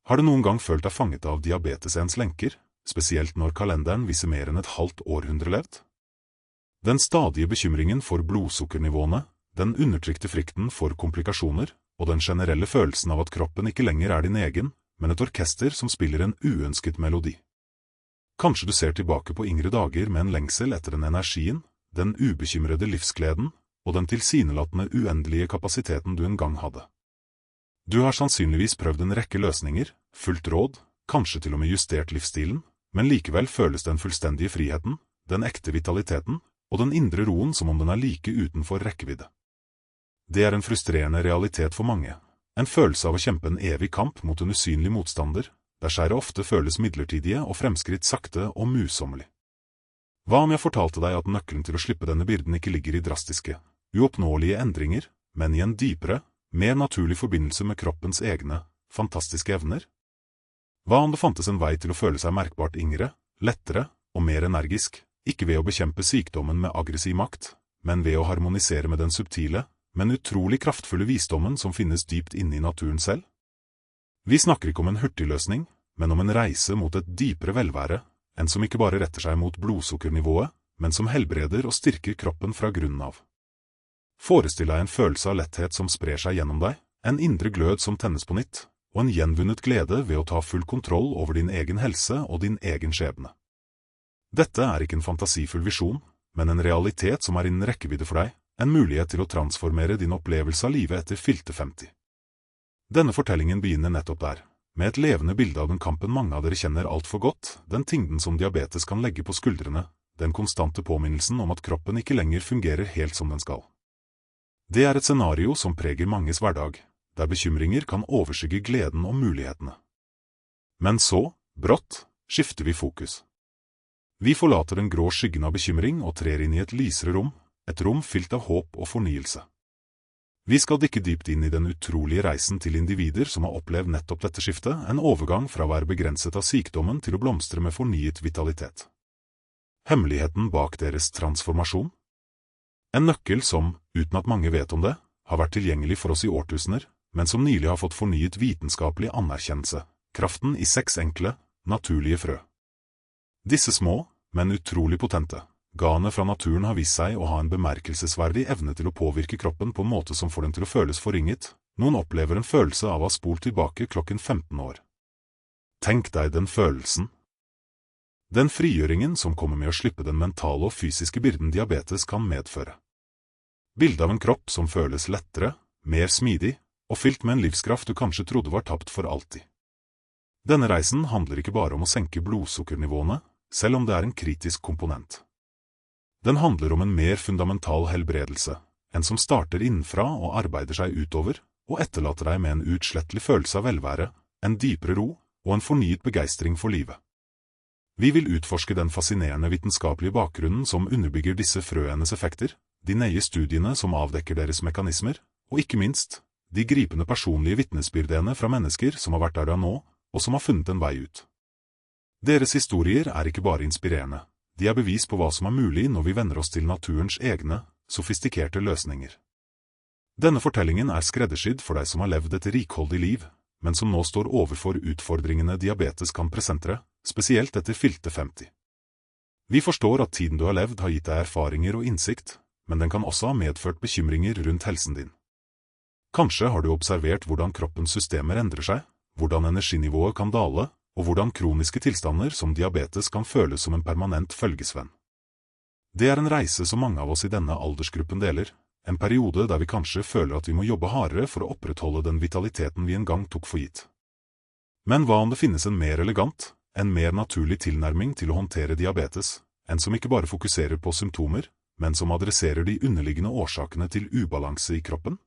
Har du noen gang følt deg fanget av diabetesens lenker, spesielt når kalenderen viser mer enn et halvt århundre levd? Den stadige bekymringen for blodsukkernivåene, den undertrykte frykten for komplikasjoner, og den generelle følelsen av at kroppen ikke lenger er din egen, men et orkester som spiller en uønsket melodi. Kanskje du ser tilbake på yngre dager med en lengsel etter den energien, den ubekymrede livsgleden, og den tilsynelatende uendelige kapasiteten du en gang hadde. Du har sannsynligvis prøvd en rekke løsninger, fulgt råd, kanskje til og med justert livsstilen, men likevel føles den fullstendige friheten, den ekte vitaliteten, og den indre roen som om den er like utenfor rekkevidde. Det er en frustrerende realitet for mange, en følelse av å kjempe en evig kamp mot en usynlig motstander, der skjæret ofte føles midlertidige og fremskritt sakte og musommelig. Hva om jeg fortalte deg at nøkkelen til å slippe denne byrden ikke ligger i drastiske, uoppnåelige endringer, men i en dypere, mer naturlig forbindelse med kroppens egne, fantastiske evner? Hva om det fantes en vei til å føle seg merkbart yngre, lettere og mer energisk, ikke ved å bekjempe sykdommen med aggressiv makt, men ved å harmonisere med den subtile, men utrolig kraftfulle visdommen som finnes dypt inne i naturen selv? Vi snakker ikke om en hurtigløsning, men om en reise mot et dypere velvære, en som ikke bare retter seg mot blodsukkernivået, men som helbreder og styrker kroppen fra grunnen av. Forestill deg en følelse av letthet som sprer seg gjennom deg, en indre glød som tennes på nytt, og en gjenvunnet glede ved å ta full kontroll over din egen helse og din egen skjebne. Dette er ikke en fantasifull visjon, men en realitet som er innen rekkevidde for deg, en mulighet til å transformere din opplevelse av livet etter fylte 50. Denne fortellingen begynner nettopp der, med et levende bilde av den kampen mange av dere kjenner alt for godt, den tyngden som diabetes kan legge på skuldrene, den konstante påminnelsen om at kroppen ikke lenger fungerer helt som den skal. Det er et scenario som preger manges hverdag, der bekymringer kan overskygge gleden og mulighetene. Men så, brått, skifter vi fokus. Vi forlater den grå skyggen av bekymring og trer inn i et lysere rom, et rom fylt av håp og fornyelse. Vi skal dykke dypt inn i den utrolige reisen til individer som har opplevd nettopp dette skiftet, en overgang fra å være begrenset av sykdommen til å blomstre med fornyet vitalitet. Hemmeligheten bak deres transformasjon? En nøkkel som, uten at mange vet om det, har vært tilgjengelig for oss i årtusener, men som nylig har fått fornyet vitenskapelig anerkjennelse, kraften i 6 enkle, naturlige frø. Disse små, men utrolig potente, gaene fra naturen har vist seg å ha en bemerkelsesverdig evne til å påvirke kroppen på en måte som får den til å føles forringet. Noen opplever en følelse av å ha spolt tilbake klokken 15 år. Tenk deg den følelsen. Den frigjøringen som kommer med å slippe den mentale og fysiske byrden diabetes kan medføre. Bildet av en kropp som føles lettere, mer smidig, og fylt med en livskraft du kanskje trodde var tapt for alltid. Denne reisen handler ikke bare om å senke blodsukkernivåene, selv om det er en kritisk komponent. Den handler om en mer fundamental helbredelse, en som starter innenfra og arbeider seg utover, og etterlater deg med en utslettelig følelse av velvære, en dypere ro og en fornyet begeistring for livet. Vi vil utforske den fascinerende vitenskapelige bakgrunnen som underbygger disse frøenes effekter, de nøye studiene som avdekker deres mekanismer, og ikke minst, de gripende personlige vitnesbyrdene fra mennesker som har vært der nå, og som har funnet en vei ut. Deres historier er ikke bare inspirerende. De er bevis på hva som er mulig når vi venner oss til naturens egne, sofistikerte løsninger. Denne fortellingen er skreddersydd for deg som har levd et rikholdig liv, men som nå står overfor utfordringene diabetes kan presentere, spesielt etter fylte 50. Vi forstår at tiden du har levd har gitt deg erfaringer og innsikt, men den kan også ha medført bekymringer rundt helsen din. Kanskje har du observert hvordan kroppens systemer endrer seg, hvordan energinivået kan dale, og hvordan kroniske tilstander som diabetes kan føles som en permanent følgesvenn. Det er en reise som mange av oss i denne aldersgruppen deler, en periode der vi kanskje føler at vi må jobbe hardere for å opprettholde den vitaliteten vi en gang tok for gitt. Men hva om det finnes en mer elegant, en mer naturlig tilnærming til å håndtere diabetes, en som ikke bare fokuserer på symptomer, men som adresserer de underliggende årsakene til ubalanse i kroppen?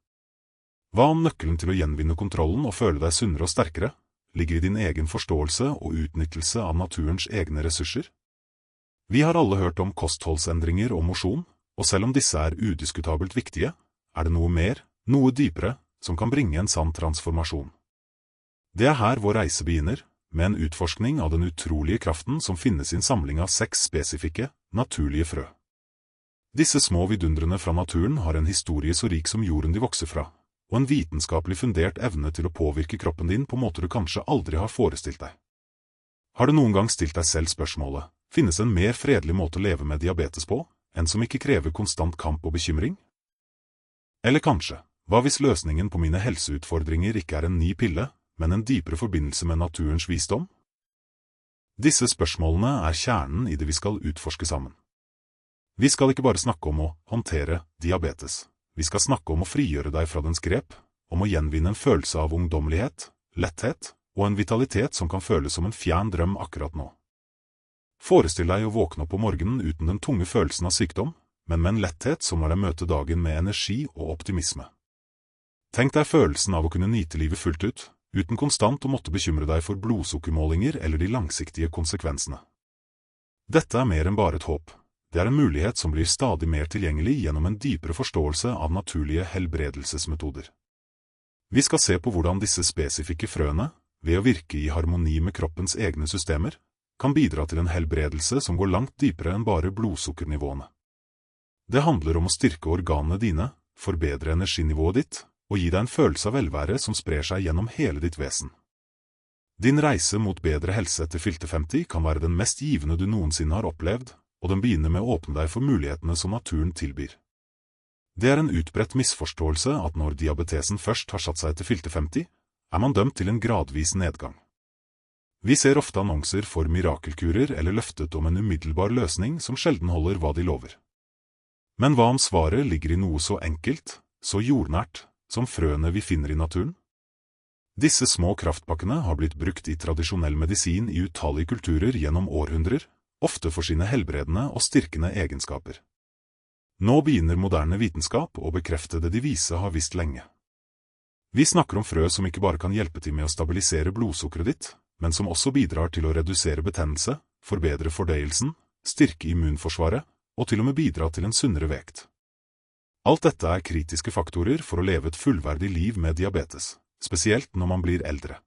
Hva om nøkkelen til å gjenvinne kontrollen og føle deg sunnere og sterkere ligger i din egen forståelse og utnyttelse av naturens egne ressurser? Vi har alle hørt om kostholdsendringer og mosjon, og selv om disse er udiskutabelt viktige, er det noe mer, noe dypere, som kan bringe en sann transformasjon. Det er her vår reise begynner, med en utforskning av den utrolige kraften som finnes i en samling av 6 spesifikke, naturlige frø. Disse små vidundrene fra naturen har en historie så rik som jorden de vokser fra, og en vitenskapelig fundert evne til å påvirke kroppen din på måter du kanskje aldri har forestilt deg. Har du noen gang stilt deg selv spørsmålet, finnes en mer fredelig måte å leve med diabetes på, en som ikke krever konstant kamp og bekymring? Eller kanskje, hva hvis løsningen på mine helseutfordringer ikke er en ny pille, men en dypere forbindelse med naturens visdom? Disse spørsmålene er kjernen i det vi skal utforske sammen. Vi skal ikke bare snakke om å håndtere diabetes. Vi skal snakke om å frigjøre deg fra dens grep, om å gjenvinne en følelse av ungdommelighet, letthet og en vitalitet som kan føles som en fjern drøm akkurat nå. Forestill deg å våkne opp om morgenen uten den tunge følelsen av sykdom, men med en letthet som lar deg møte dagen med energi og optimisme. Tenk deg følelsen av å kunne nyte livet fullt ut, uten konstant å måtte bekymre deg for blodsukkermålinger eller de langsiktige konsekvensene. Dette er mer enn bare et håp. Det er en mulighet som blir stadig mer tilgjengelig gjennom en dypere forståelse av naturlige helbredelsesmetoder. Vi skal se på hvordan disse spesifikke frøene, ved å virke i harmoni med kroppens egne systemer, kan bidra til en helbredelse som går langt dypere enn bare blodsukkernivåene. Det handler om å styrke organene dine, forbedre energinivået ditt, og gi deg en følelse av velvære som sprer seg gjennom hele ditt vesen. Din reise mot bedre helse etter fylte 50 kan være den mest givende du noensinne har opplevd, og den begynner med å åpne deg for mulighetene som naturen tilbyr. Det er en utbredt misforståelse at når diabetesen først har satt seg til fylte 50, er man dømt til en gradvis nedgang. Vi ser ofte annonser for mirakelkurer eller løftet om en umiddelbar løsning som sjelden holder hva de lover. Men hva om svaret ligger i noe så enkelt, så jordnært, som frøene vi finner i naturen? Disse små kraftpakkene har blitt brukt i tradisjonell medisin i utallige kulturer gjennom århundrer, ofte for sine helbredende og styrkende egenskaper. Nå begynner moderne vitenskap å bekrefte det de vise har visst lenge. Vi snakker om frø som ikke bare kan hjelpe til med å stabilisere blodsukkeret ditt, men som også bidrar til å redusere betennelse, forbedre fordøyelsen, styrke immunforsvaret, og til og med bidra til en sunnere vekt. Alt dette er kritiske faktorer for å leve et fullverdig liv med diabetes, spesielt når man blir eldre.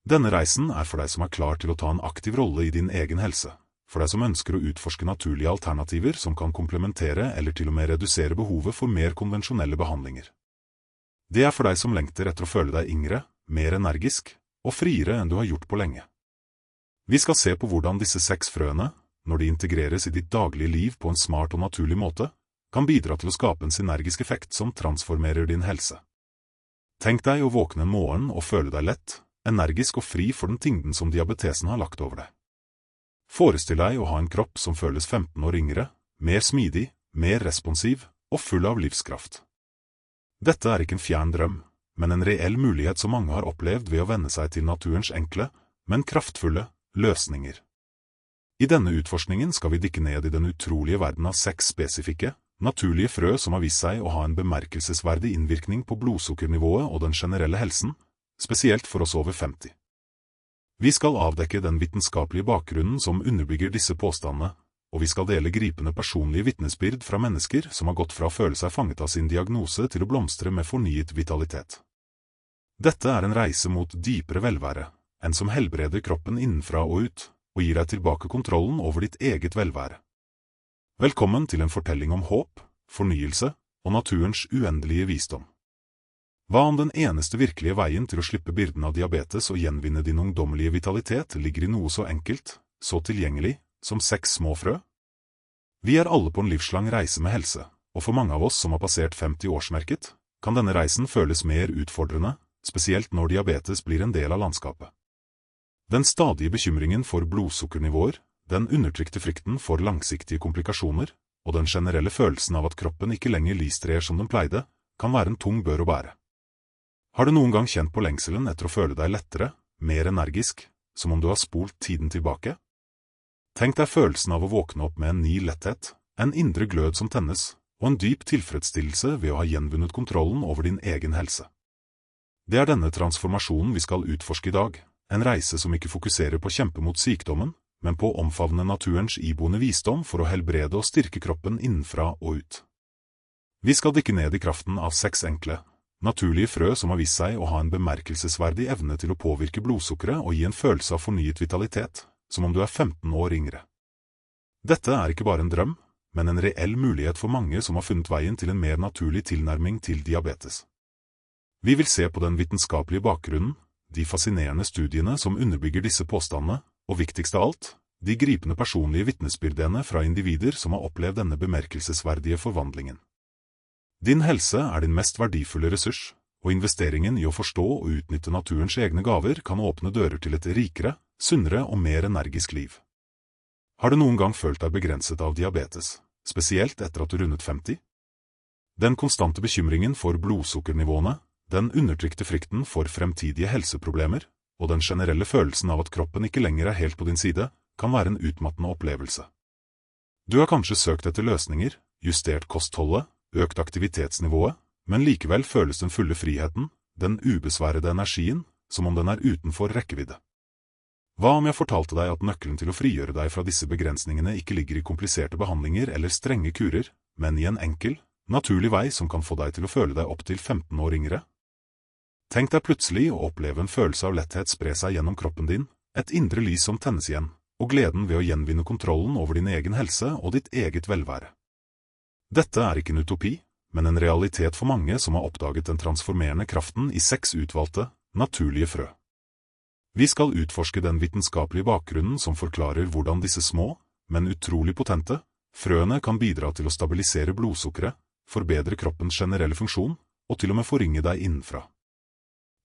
Denne reisen er for deg som er klar til å ta en aktiv rolle i din egen helse, for deg som ønsker å utforske naturlige alternativer som kan komplementere eller til og med redusere behovet for mer konvensjonelle behandlinger. Det er for deg som lengter etter å føle deg yngre, mer energisk og friere enn du har gjort på lenge. Vi skal se på hvordan disse 6 frøene, når de integreres i ditt daglige liv på en smart og naturlig måte, kan bidra til å skape en synergisk effekt som transformerer din helse. Tenk deg å våkne en morgen og føle deg lett, energisk og fri for den tyngden som diabetesen har lagt over deg. Forestill deg å ha en kropp som føles 15 år yngre, mer smidig, mer responsiv og full av livskraft. Dette er ikke en fjern drøm, men en reell mulighet som mange har opplevd ved å venne seg til naturens enkle, men kraftfulle, løsninger. I denne utforskningen skal vi dykke ned i den utrolige verden av 6 spesifikke, naturlige frø som har vist seg å ha en bemerkelsesverdig innvirkning på blodsukkernivået og den generelle helsen, spesielt for oss over 50. Vi skal avdekke den vitenskapelige bakgrunnen som underbygger disse påstandene, og vi skal dele gripende personlige vitnesbyrd fra mennesker som har gått fra å føle seg fanget av sin diagnose til å blomstre med fornyet vitalitet. Dette er en reise mot dypere velvære, en som helbreder kroppen innenfra og ut, og gir deg tilbake kontrollen over ditt eget velvære. Velkommen til en fortelling om håp, fornyelse og naturens uendelige visdom. Hva om den eneste virkelige veien til å slippe byrden av diabetes og gjenvinne din ungdommelige vitalitet ligger i noe så enkelt, så tilgjengelig, som 6 små frø? Vi er alle på en livslang reise med helse, og for mange av oss som har passert 50-årsmerket, kan denne reisen føles mer utfordrende, spesielt når diabetes blir en del av landskapet. Den stadige bekymringen for blodsukkernivåer, den undertrykte frykten for langsiktige komplikasjoner, og den generelle følelsen av at kroppen ikke lenger lystrer som den pleide, kan være en tung bør å bære. Har du noen gang kjent på lengselen etter å føle deg lettere, mer energisk, som om du har spolt tiden tilbake? Tenk deg følelsen av å våkne opp med en ny letthet, en indre glød som tennes, og en dyp tilfredsstillelse ved å ha gjenvunnet kontrollen over din egen helse. Det er denne transformasjonen vi skal utforske i dag, en reise som ikke fokuserer på å kjempe mot sykdommen, men på å omfavne naturens iboende visdom for å helbrede og styrke kroppen innenfra og ut. Vi skal dykke ned i kraften av 6 enkle, naturlige frø som har vist seg å ha en bemerkelsesverdig evne til å påvirke blodsukkeret og gi en følelse av fornyet vitalitet, som om du er 15 år yngre. Dette er ikke bare en drøm, men en reell mulighet for mange som har funnet veien til en mer naturlig tilnærming til diabetes. Vi vil se på den vitenskapelige bakgrunnen, de fascinerende studiene som underbygger disse påstandene, og viktigst av alt, de gripende personlige vitnesbyrdene fra individer som har opplevd denne bemerkelsesverdige forvandlingen. Din helse er din mest verdifulle ressurs, og investeringen i å forstå og utnytte naturens egne gaver kan åpne dører til et rikere, sunnere og mer energisk liv. Har du noen gang følt deg begrenset av diabetes, spesielt etter at du rundet 50? Den konstante bekymringen for blodsukkernivåene, den undertrykte frykten for fremtidige helseproblemer, og den generelle følelsen av at kroppen ikke lenger er helt på din side, kan være en utmattende opplevelse. Du har kanskje søkt etter løsninger, justert kostholdet, økt aktivitetsnivået, men likevel føles den fulle friheten, den ubesværede energien, som om den er utenfor rekkevidde. Hva om jeg fortalte deg at nøkkelen til å frigjøre deg fra disse begrensningene ikke ligger i kompliserte behandlinger eller strenge kurer, men i en enkel, naturlig vei som kan få deg til å føle deg opp til 15 år yngre? Tenk deg plutselig å oppleve en følelse av letthet spre seg gjennom kroppen din, et indre lys som tennes igjen, og gleden ved å gjenvinne kontrollen over din egen helse og ditt eget velvære. Dette er ikke en utopi, men en realitet for mange som har oppdaget den transformerende kraften i 6 utvalgte, naturlige frø. Vi skal utforske den vitenskapelige bakgrunnen som forklarer hvordan disse små, men utrolig potente, frøene kan bidra til å stabilisere blodsukkeret, forbedre kroppens generelle funksjon, og til og med forringe deg innenfra.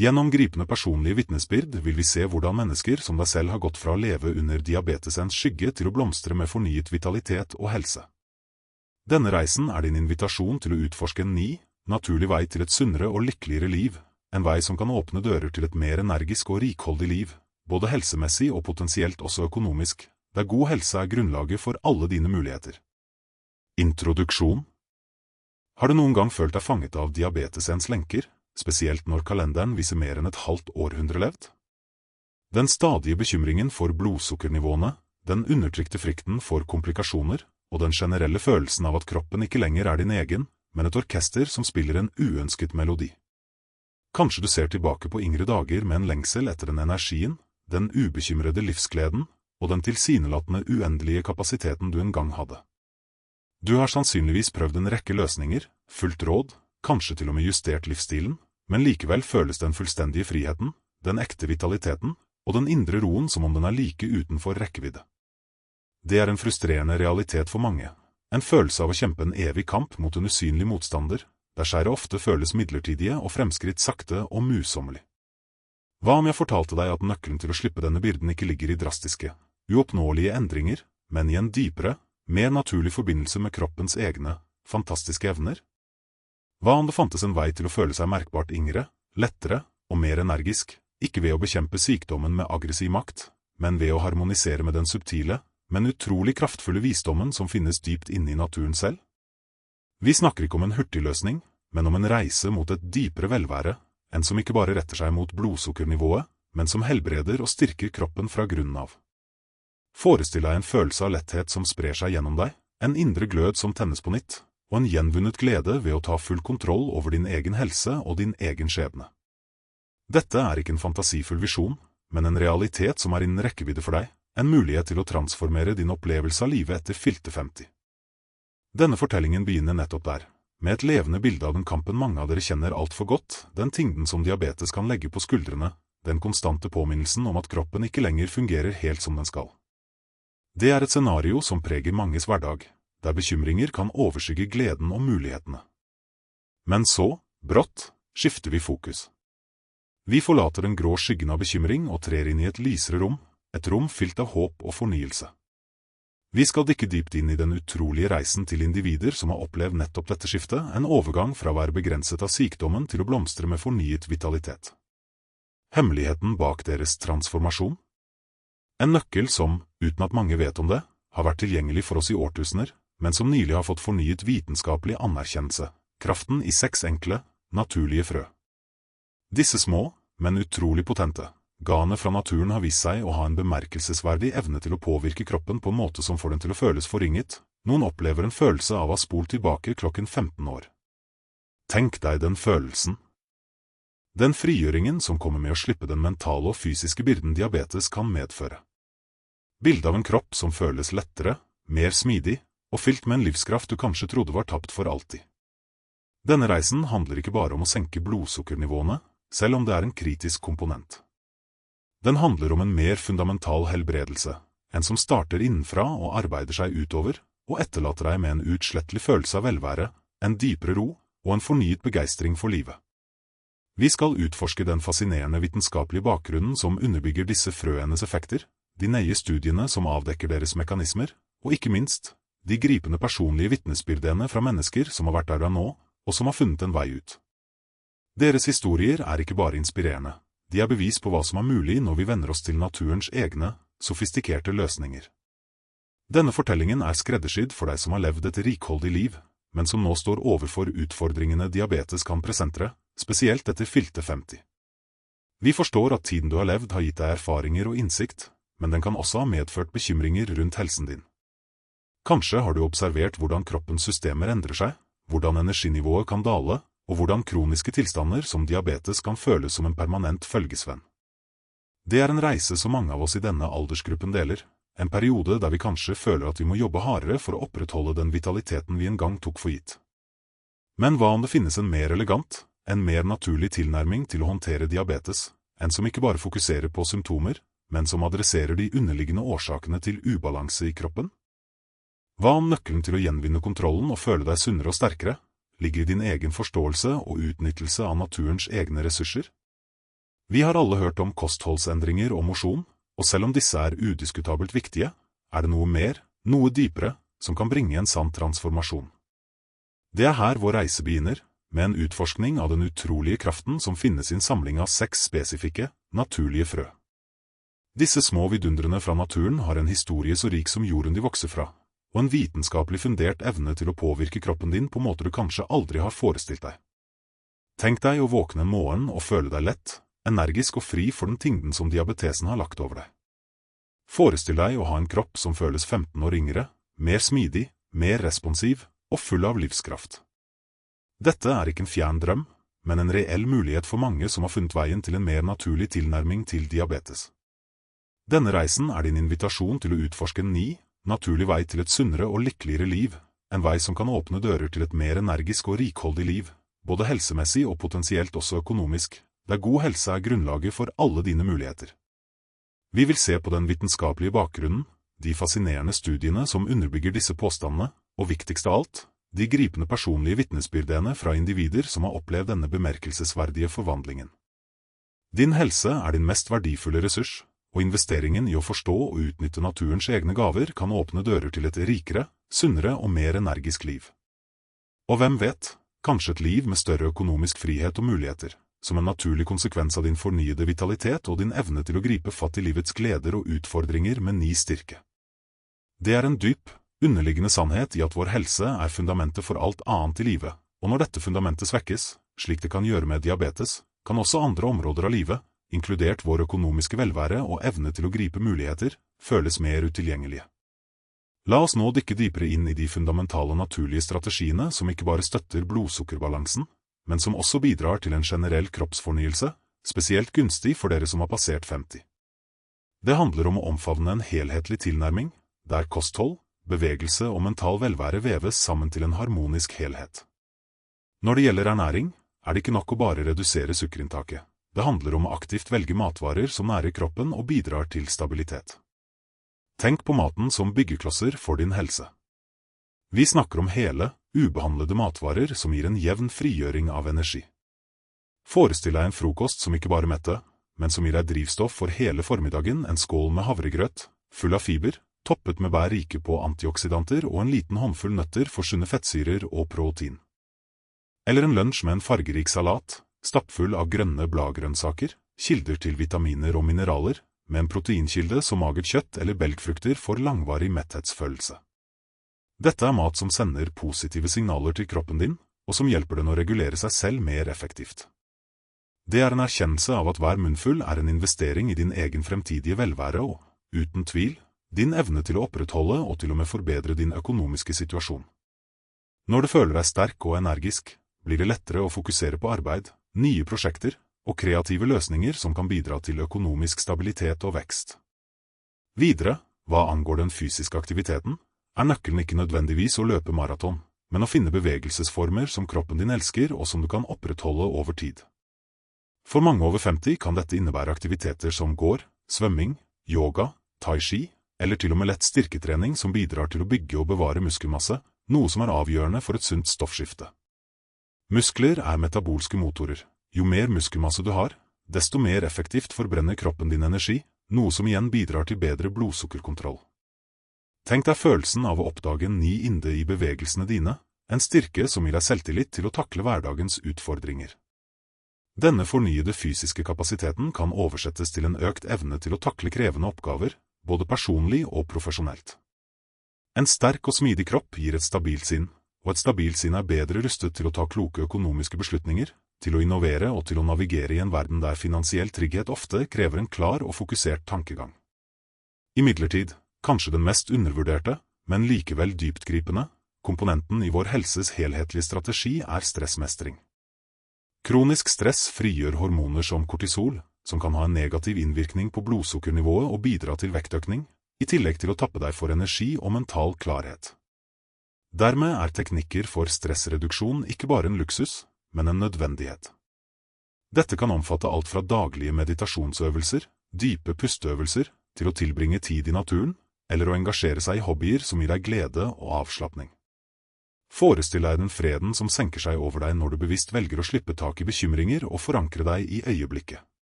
Gjennom gripende personlige vitnesbyrd vil vi se hvordan mennesker som deg selv har gått fra å leve under diabetesens skygge til å blomstre med fornyet vitalitet og helse. Denne reisen er din invitasjon til å utforske en ny, naturlig vei til et sunnere og lykkeligere liv, en vei som kan åpne dører til et mer energisk og rikholdig liv, både helsemessig og potensielt også økonomisk, der god helse er grunnlaget for alle dine muligheter. Introduksjon. Har du noen gang følt deg fanget av diabetesens lenker, spesielt når kalenderen viser mer enn et halvt århundre levd? Den stadige bekymringen for blodsukkernivåene, den undertrykte frykten for komplikasjoner, og den generelle følelsen av at kroppen ikke lenger er din egen, men et orkester som spiller en uønsket melodi. Kanskje du ser tilbake på yngre dager med en lengsel etter den energien, den ubekymrede livsgleden, og den tilsynelatende uendelige kapasiteten du en gang hadde. Du har sannsynligvis prøvd en rekke løsninger, fulgt råd, kanskje til og med justert livsstilen, men likevel føles den fullstendige friheten, den ekte vitaliteten, og den indre roen som om den er like utenfor rekkevidde. Det er en frustrerende realitet for mange, en følelse av å kjempe en evig kamp mot en usynlig motstander, der skjæret ofte føles midlertidige og fremskritt sakte og musommelig. Hva om jeg fortalte deg at nøkkelen til å slippe denne byrden ikke ligger i drastiske, uoppnåelige endringer, men i en dypere, mer naturlig forbindelse med kroppens egne, fantastiske evner? Hva om det fantes en vei til å føle seg merkbart yngre, lettere og mer energisk, ikke ved å bekjempe sykdommen med aggressiv makt, men ved å harmonisere med den subtile, men utrolig kraftfulle visdommen som finnes dypt inne i naturen selv? Vi snakker ikke om en hurtigløsning, men om en reise mot et dypere velvære, en som ikke bare retter seg mot blodsukkernivået, men som helbreder og styrker kroppen fra grunnen av. Forestill deg en følelse av letthet som sprer seg gjennom deg, en indre glød som tennes på nytt, og en gjenvunnet glede ved å ta full kontroll over din egen helse og din egen skjebne. Dette er ikke en fantasifull visjon, men en realitet som er innen rekkevidde for deg, en mulighet til å transformere din opplevelse av livet etter fylte 50. Denne fortellingen begynner nettopp der, med et levende bilde av den kampen mange av dere kjenner alt for godt, den tyngden som diabetes kan legge på skuldrene, den konstante påminnelsen om at kroppen ikke lenger fungerer helt som den skal. Det er et scenario som preger manges hverdag, der bekymringer kan overskygge gleden og mulighetene. Men så, brått, skifter vi fokus. Vi forlater den grå skyggen av bekymring og trer inn i et lysere rom, et rom fylt av håp og fornyelse. Vi skal dykke dypt inn i den utrolige reisen til individer som har opplevd nettopp dette skiftet, en overgang fra å være begrenset av sykdommen til å blomstre med fornyet vitalitet. Hemmeligheten bak deres transformasjon? En nøkkel som, uten at mange vet om det, har vært tilgjengelig for oss i årtusener, men som nylig har fått fornyet vitenskapelig anerkjennelse, kraften i 6 enkle, naturlige frø. Disse små, men utrolig potente, gaene fra naturen har vist seg å ha en bemerkelsesverdig evne til å påvirke kroppen på en måte som får den til å føles forringet. Noen opplever en følelse av å ha spolt tilbake klokken 15 år. Tenk deg den følelsen. Den frigjøringen som kommer med å slippe den mentale og fysiske byrden diabetes kan medføre. Bildet av en kropp som føles lettere, mer smidig, og fylt med en livskraft du kanskje trodde var tapt for alltid. Denne reisen handler ikke bare om å senke blodsukkernivåene, selv om det er en kritisk komponent. Den handler om en mer fundamental helbredelse, en som starter innenfra og arbeider seg utover, og etterlater deg med en utslettelig følelse av velvære, en dypere ro og en fornyet begeistring for livet. Vi skal utforske den fascinerende vitenskapelige bakgrunnen som underbygger disse frøenes effekter, de nøye studiene som avdekker deres mekanismer, og ikke minst, de gripende personlige vitnesbyrdene fra mennesker som har vært der nå, og som har funnet en vei ut. Deres historier er ikke bare inspirerende, de er bevis på hva som er mulig når vi venner oss til naturens egne, sofistikerte løsninger. Denne fortellingen er skreddersydd for deg som har levd et rikholdig liv, men som nå står overfor utfordringene diabetes kan presentere, spesielt etter fylte 50. Vi forstår at tiden du har levd har gitt deg erfaringer og innsikt, men den kan også ha medført bekymringer rundt helsen din. Kanskje har du observert hvordan kroppens systemer endrer seg, hvordan energinivået kan dale, og hvordan kroniske tilstander som diabetes kan føles som en permanent følgesvenn. Det er en reise som mange av oss i denne aldersgruppen deler, en periode der vi kanskje føler at vi må jobbe hardere for å opprettholde den vitaliteten vi en gang tok for gitt. Men hva om det finnes en mer elegant, en mer naturlig tilnærming til å håndtere diabetes, en som ikke bare fokuserer på symptomer, men som adresserer de underliggende årsakene til ubalanse i kroppen? Hva om nøkkelen til å gjenvinne kontrollen og føle deg sunnere og sterkere, ligger i din egen forståelse og utnyttelse av naturens egne ressurser? Vi har alle hørt om kostholdsendringer og mosjon, og selv om disse er udiskutabelt viktige, er det noe mer, noe dypere, som kan bringe en sann transformasjon. Det er her vår reise begynner, med en utforskning av den utrolige kraften som finnes i en samling av 6 spesifikke, naturlige frø. Disse små vidundrene fra naturen har en historie så rik som jorden de vokser fra, og en vitenskapelig fundert evne til å påvirke kroppen din på måter du kanskje aldri har forestilt deg. Tenk deg å våkne en morgen og føle deg lett, energisk og fri for den tyngden som diabetesen har lagt over deg. Forestill deg å ha en kropp som føles 15 år yngre, mer smidig, mer responsiv og full av livskraft. Dette er ikke en fjern drøm, men en reell mulighet for mange som har funnet veien til en mer naturlig tilnærming til diabetes. Denne reisen er din invitasjon til å utforske en ny, naturlig vei til et sunnere og lykkeligere liv, en vei som kan åpne dører til et mer energisk og rikholdig liv, både helsemessig og potensielt også økonomisk, der god helse er grunnlaget for alle dine muligheter. Vi vil se på den vitenskapelige bakgrunnen, de fascinerende studiene som underbygger disse påstandene, og viktigst av alt, de gripende personlige vitnesbyrdene fra individer som har opplevd denne bemerkelsesverdige forvandlingen. Din helse er din mest verdifulle ressurs, og investeringen i å forstå og utnytte naturens egne gaver kan åpne dører til et rikere, sunnere og mer energisk liv. Og hvem vet, kanskje et liv med større økonomisk frihet og muligheter, som en naturlig konsekvens av din fornyede vitalitet og din evne til å gripe fatt i livets gleder og utfordringer med ny styrke. Det er en dyp, underliggende sannhet i at vår helse er fundamentet for alt annet i livet, og når dette fundamentet svekkes, slik det kan gjøre med diabetes, kan også andre områder av livet, inkludert vår økonomiske velvære og evne til å gripe muligheter, føles mer utilgjengelige. La oss nå dykke dypere inn i de fundamentale naturlige strategiene som ikke bare støtter blodsukkerbalansen, men som også bidrar til en generell kroppsfornyelse, spesielt gunstig for dere som har passert 50. Det handler om å omfavne en helhetlig tilnærming, der kosthold, bevegelse og mental velvære veves sammen til en harmonisk helhet. Når det gjelder ernæring, er det ikke nok å bare redusere sukkerinntaket. Det handler om å aktivt velge matvarer som nærer kroppen og bidrar til stabilitet. Tenk på maten som byggeklosser for din helse. Vi snakker om hele, ubehandlede matvarer som gir en jevn frigjøring av energi. Forestill deg en frokost som ikke bare metter, men som gir deg drivstoff for hele formiddagen, en skål med havregrøt, full av fiber, toppet med bær rike på antioksidanter og en liten håndfull nøtter for sunne fettsyrer og protein. Eller en lunsj med en fargerik salat, stappfull av grønne bladgrønnsaker, kilder til vitaminer og mineraler, med en proteinkilde som magert kjøtt eller belgfrukter for langvarig metthetsfølelse. Dette er mat som sender positive signaler til kroppen din, og som hjelper den å regulere seg selv mer effektivt. Det er en erkjennelse av at hver munnfull er en investering i din egen fremtidige velvære og, uten tvil, din evne til å opprettholde og til og med forbedre din økonomiske situasjon. Når du føler deg sterk og energisk, blir det lettere å fokusere på arbeid, nye prosjekter og kreative løsninger som kan bidra til økonomisk stabilitet og vekst. Videre, hva angår den fysiske aktiviteten, er nøkkelen ikke nødvendigvis å løpe maraton, men å finne bevegelsesformer som kroppen din elsker og som du kan opprettholde over tid. For mange over 50 kan dette innebære aktiviteter som går, svømming, yoga, tai chi, eller til og med lett styrketrening som bidrar til å bygge og bevare muskelmasse, noe som er avgjørende for et sunt stoffskifte. Muskler er metabolske motorer. Jo mer muskelmasse du har, desto mer effektivt forbrenner kroppen din energi, noe som igjen bidrar til bedre blodsukkerkontroll. Tenk deg følelsen av å oppdage en ny inde i bevegelsene dine, en styrke som gir deg selvtillit til å takle hverdagens utfordringer. Denne fornyede fysiske kapasiteten kan oversettes til en økt evne til å takle krevende oppgaver, både personlig og profesjonelt. En sterk og smidig kropp gir et stabilt sinn, og et stabilt sinn er bedre rustet til å ta kloke økonomiske beslutninger, til å innovere og til å navigere i en verden der finansiell trygghet ofte krever en klar og fokusert tankegang. Imidlertid, kanskje den mest undervurderte, men likevel dyptgripende, komponenten i vår helses helhetlige strategi er stressmestring. Kronisk stress frigjør hormoner som kortisol, som kan ha en negativ innvirkning på blodsukkernivået og bidra til vektøkning, i tillegg til å tappe deg for energi og mental klarhet. Dermed er teknikker for stressreduksjon ikke bare en luksus, men en nødvendighet. Dette kan omfatte alt fra daglige meditasjonsøvelser, dype pusteøvelser, til å tilbringe tid i naturen, eller å engasjere seg i hobbyer som gir deg glede og avslappning. Forestill deg den freden som senker seg over deg når du bevisst velger å slippe tak i bekymringer og forankre deg i øyeblikket.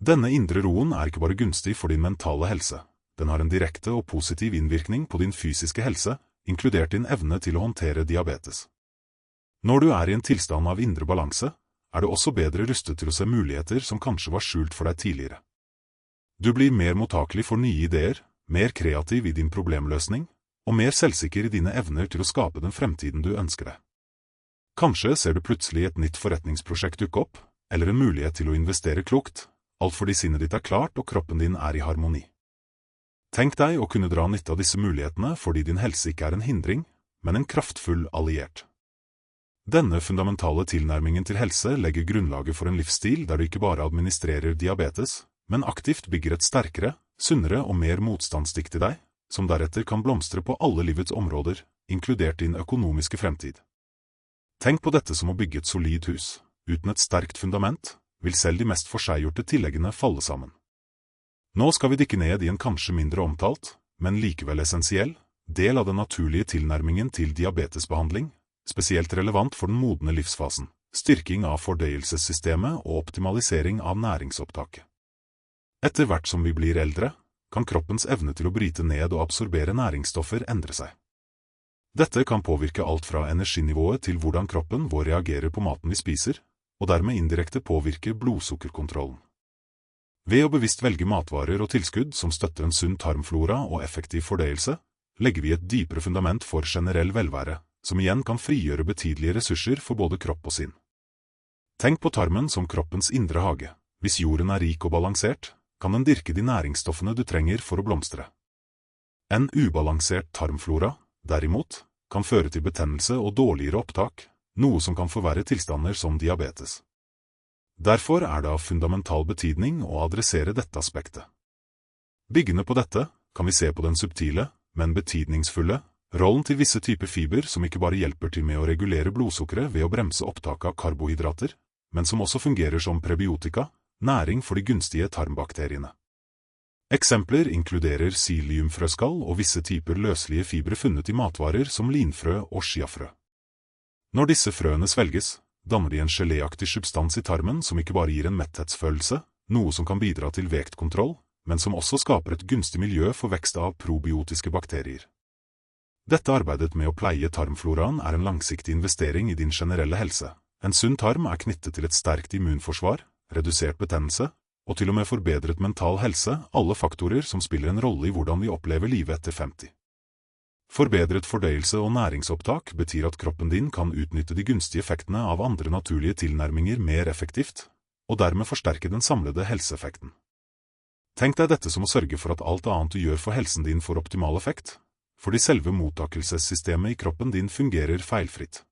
Denne indre roen er ikke bare gunstig for din mentale helse, den har en direkte og positiv innvirkning på din fysiske helse, inkludert din evne til å håndtere diabetes. Når du er i en tilstand av indre balanse, er du også bedre rustet til å se muligheter som kanskje var skjult for deg tidligere. Du blir mer mottakelig for nye ideer, mer kreativ i din problemløsning, og mer selvsikker i dine evner til å skape den fremtiden du ønsker deg. Kanskje ser du plutselig et nytt forretningsprosjekt dukke opp, eller en mulighet til å investere klokt, alt fordi sinnet ditt er klart og kroppen din er i harmoni. Tenk deg å kunne dra nytte av disse mulighetene fordi din helse ikke er en hindring, men en kraftfull alliert. Denne fundamentale tilnærmingen til helse legger grunnlaget for en livsstil der du ikke bare administrerer diabetes, men aktivt bygger et sterkere, sunnere og mer motstandsdyktig deg, som deretter kan blomstre på alle livets områder, inkludert din økonomiske fremtid. Tenk på dette som å bygge et solid hus. Uten et sterkt fundament, vil selv de mest forseggjorte tilleggene falle sammen. Nå skal vi dykke ned i en kanskje mindre omtalt, men likevel essensiell, del av den naturlige tilnærmingen til diabetesbehandling, spesielt relevant for den modne livsfasen, styrking av fordøyelsessystemet og optimalisering av næringsopptaket. Etter hvert som vi blir eldre, kan kroppens evne til å bryte ned og absorbere næringsstoffer endre seg. Dette kan påvirke alt fra energinivået til hvordan kroppen vår reagerer på maten vi spiser, og dermed indirekte påvirke blodsukkerkontrollen. Ved å bevisst velge matvarer og tilskudd som støtter en sunn tarmflora og effektiv fordøyelse, legger vi et dypere fundament for generell velvære, som igjen kan frigjøre betydelige ressurser for både kropp og sinn. Tenk på tarmen som kroppens indre hage. Hvis jorden er rik og balansert, kan den dyrke de næringsstoffene du trenger for å blomstre. En ubalansert tarmflora, derimot, kan føre til betennelse og dårligere opptak, noe som kan forverre tilstander som diabetes. Derfor er det av fundamental betydning å adressere dette aspektet. Byggende på dette kan vi se på den subtile, men betydningsfulle, rollen til visse typer fiber som ikke bare hjelper til med å regulere blodsukkeret ved å bremse opptaket av karbohydrater, men som også fungerer som prebiotika, næring for de gunstige tarmbakteriene. Eksempler inkluderer psylliumfrøskall og visse typer løselige fibre funnet i matvarer som linfrø og chiafrø. Når disse frøene svelges, danner de en geléaktig substans i tarmen som ikke bare gir en metthetsfølelse, noe som kan bidra til vektkontroll, men som også skaper et gunstig miljø for vekst av probiotiske bakterier. Dette arbeidet med å pleie tarmfloraen er en langsiktig investering i din generelle helse. En sunn tarm er knyttet til et sterkt immunforsvar, redusert betennelse, og til og med forbedret mental helse, alle faktorer som spiller en rolle i hvordan vi opplever livet etter 50. Forbedret fordøyelse og næringsopptak betyr at kroppen din kan utnytte de gunstige effektene av andre naturlige tilnærminger mer effektivt, og dermed forsterke den samlede helseeffekten. Tenk deg dette som å sørge for at alt annet du gjør for helsen din får optimal effekt, fordi selve mottakelsessystemet i kroppen din fungerer feilfritt.